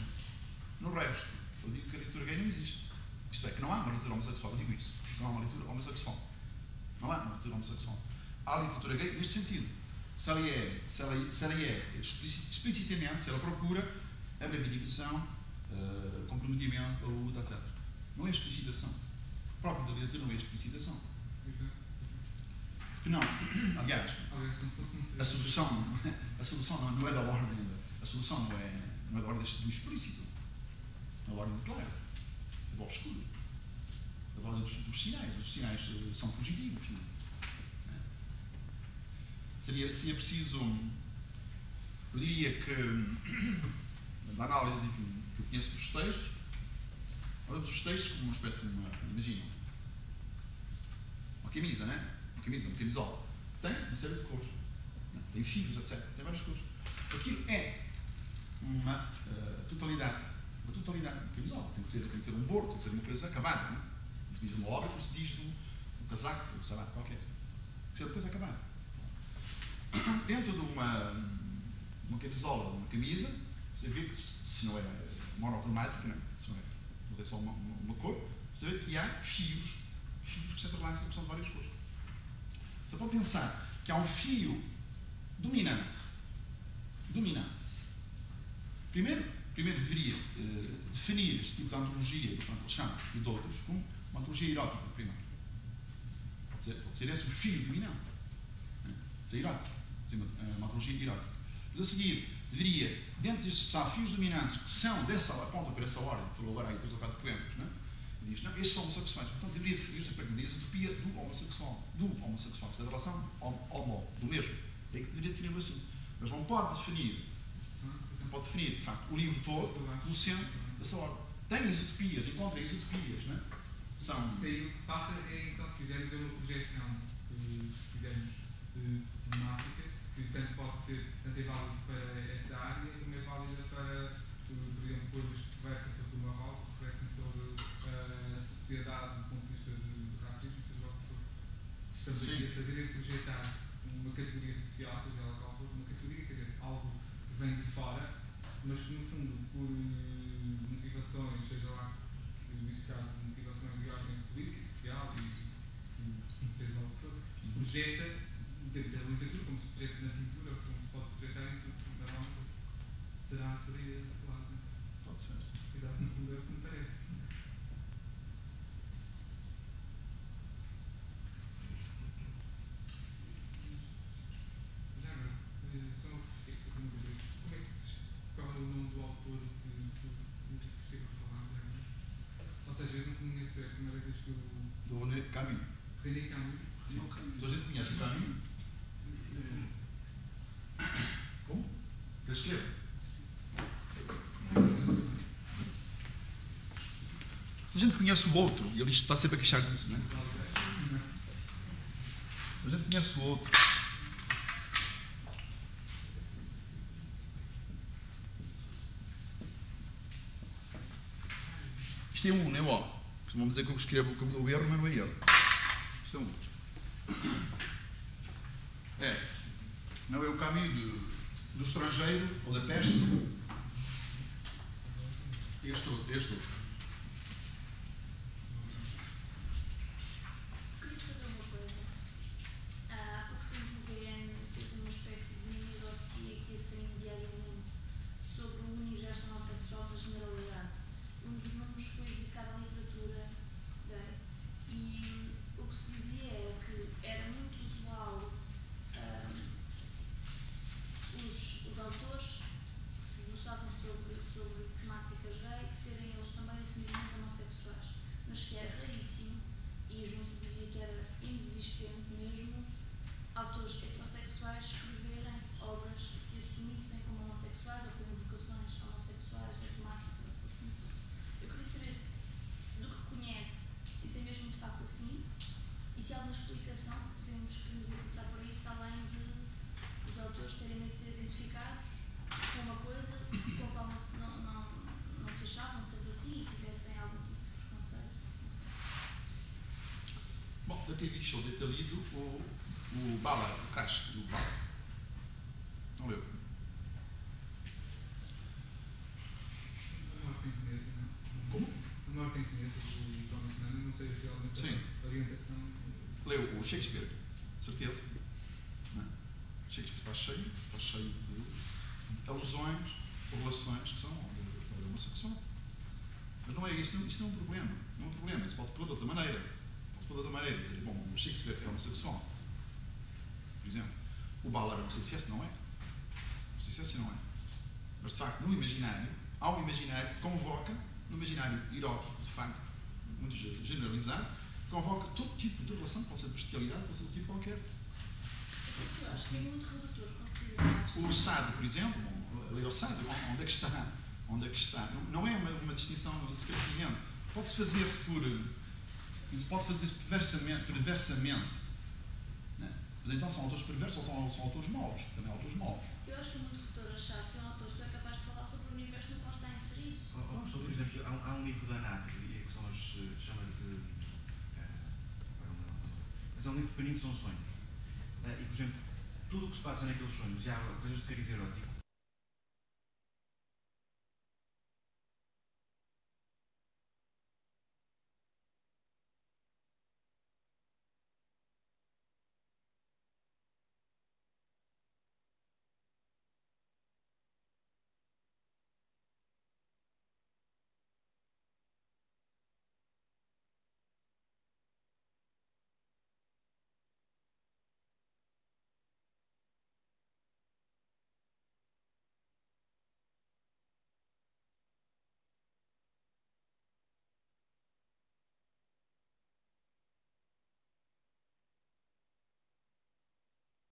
eu digo que a leitura gay não existe. Isto é, que não há uma leitura homossexual, eu digo isso. Não há uma leitura homossexual. Não há uma leitura homossexual. Há a literatura gay neste sentido. Se ela é explicitamente, se ela procura a reivindicação, comprometimento, a luta, etc. Não é explicitação. O próprio da literatura não é explicitação. Porque não, aliás, a solução não é da ordem, a solução não é da ordem do explícito. A ordem declara. A do obscuro. A ordem dos sinais. Os sinais são positivos. Não é? Seria preciso, eu diria que, da análise, enfim, que eu conheço dos textos, olhamos os textos como uma espécie de imagina, uma camisa, não é? Uma camisola, que tem uma série de cores, não é? Tem fios, etc. Tem várias cores. Aquilo é uma totalidade. Uma totalidade. Uma camisola. Tem que ter um bordo, tem que ser uma coisa acabada, não é? Como se diz numa obra, como se diz num casaco, sei lá, qualquer. Tem que ser uma coisa acabada. Dentro de uma camisola, uma camisa, você vê que se não é monocromática, não é? Se não tem só uma cor, você vê que há fios que se entrelaçam, que são de várias cores. Você pode pensar que há um fio dominante. Primeiro deveria definir este tipo de antologia do Frank Lechant e de outros como uma antologia erótica, primeiro. Pode ser esse o fio dominante. Ser erótico. Ser uma antologia erótica. Mas a seguir, deveria, dentro destes fios dominantes que são apontam para essa ordem, que falou agora aí 3 ou 4 poemas, não é? E diz, não, estes são homossexuais. Então deveria definir-se a partir da isotopia do homossexual. Da relação do mesmo. É que deveria definir assim. Mas não pode definir, de facto, o livro todo no centro dessa ordem. Tem isotopias, encontra isotopias, não é? São... Isso aí o que passa é, então, se quisermos, uma projeção, se quisermos, temática, que tanto é válido para essa área, como é válida para, por exemplo, coisas que conversam sobre uma rosa, que conversam sobre a sociedade do ponto de vista do racismo, seja o que for. Estamos aqui a fazer é projetar uma categoria social, seja ela qual for, uma categoria, quer dizer, algo que vem de fora, mas que no fundo, por motivações, seja lá, neste caso, motivações de ordem política, social e seja lá o que for, se projeta dentro da literatura, como se projeta na pintura, como se pode projetar em tudo, não será por aí esse lado. Pode ser, sim. Exato, no fundo é o que me parece. Já agora, só fiquei com uma dúvida. Como é que qual é o nome do autor que esteve a falar? Ou seja, eu não conheço, é a primeira vez que eu... Do René Camus. René Camus? Sim. Toda a gente conhece o Camus? Como? Ele escreve? A gente conhece o outro, e ele está sempre a queixar disso, não é? A gente conhece o outro. Isto é um, não é o. Costumam dizer que eu escrevo o erro, mas não é erro. Isto é um. Não é o caminho do estrangeiro ou da peste. Este outro. Queria saber uma coisa. Há pouco tempo o VN teve uma espécie de mini dossiê que ia saindo diariamente sobre o universo homossexual na generalidade. Um dos números foi dedicado à literatura gay e o que se dizia era que era muito usual os autores que se debruçavam sobre temáticas gay serem eles também assumidamente homossexuais, mas que era raríssimo e junto dizia que era inexistente mesmo autores heterossexuais escreverem obras que se assumissem como homossexuais ou com invocações homossexuais ou temáticas ou fosse como fosse. Eu queria saber se do que conhece, se isso é mesmo de facto assim e se há alguma explicação que podemos encontrar por isso, além de os autores terem medo de ser identificados com uma coisa com a qual não se achavam sendo assim e tivessem algum tipo de preconceito. Bom, eu ter visto ou de ter lido o Ballard, o Casco do Ballard. Não leu? A maior tem conhece, não? Como? A maior tem conhece o Thomas Mann, não sei se realmente Sim. a orientação. Leu o Shakespeare, de certeza. Não é? O Shakespeare está cheio de alusões, relações que são de homossexual. Mas não é isso, isto não é um problema. Não é um problema, isso pode pôr de outra maneira. Dizer, bom, o Shakespeare é homossexual. Por exemplo, o Ballard, não sei se esse não é. Não sei se esse não é. Mas de facto, no imaginário, há um imaginário que convoca no imaginário erótico, de facto, muito generalizado, convoca todo tipo de relação, pode ser bestialidade, pode ser de tipo qualquer. Eu acho que é muito redutor considerar. O SAD, por exemplo, a lei do SAD, onde é que está? Onde é que está? Não é uma distinção de esclarecimento. Pode-se fazer-se por. Isso pode fazer-se perversamente. Né? Mas então são autores perversos ou são autores maus? Também autores maus. Eu acho que é muito redutor achar que um autor só é capaz de falar sobre o universo no qual está inserido. Por exemplo, há um livro da Nátria, que são chama-se. Mas é um livro pequenino, são sonhos. E, por exemplo, tudo o que se passa naqueles sonhos, já há coisas de cariz erótico,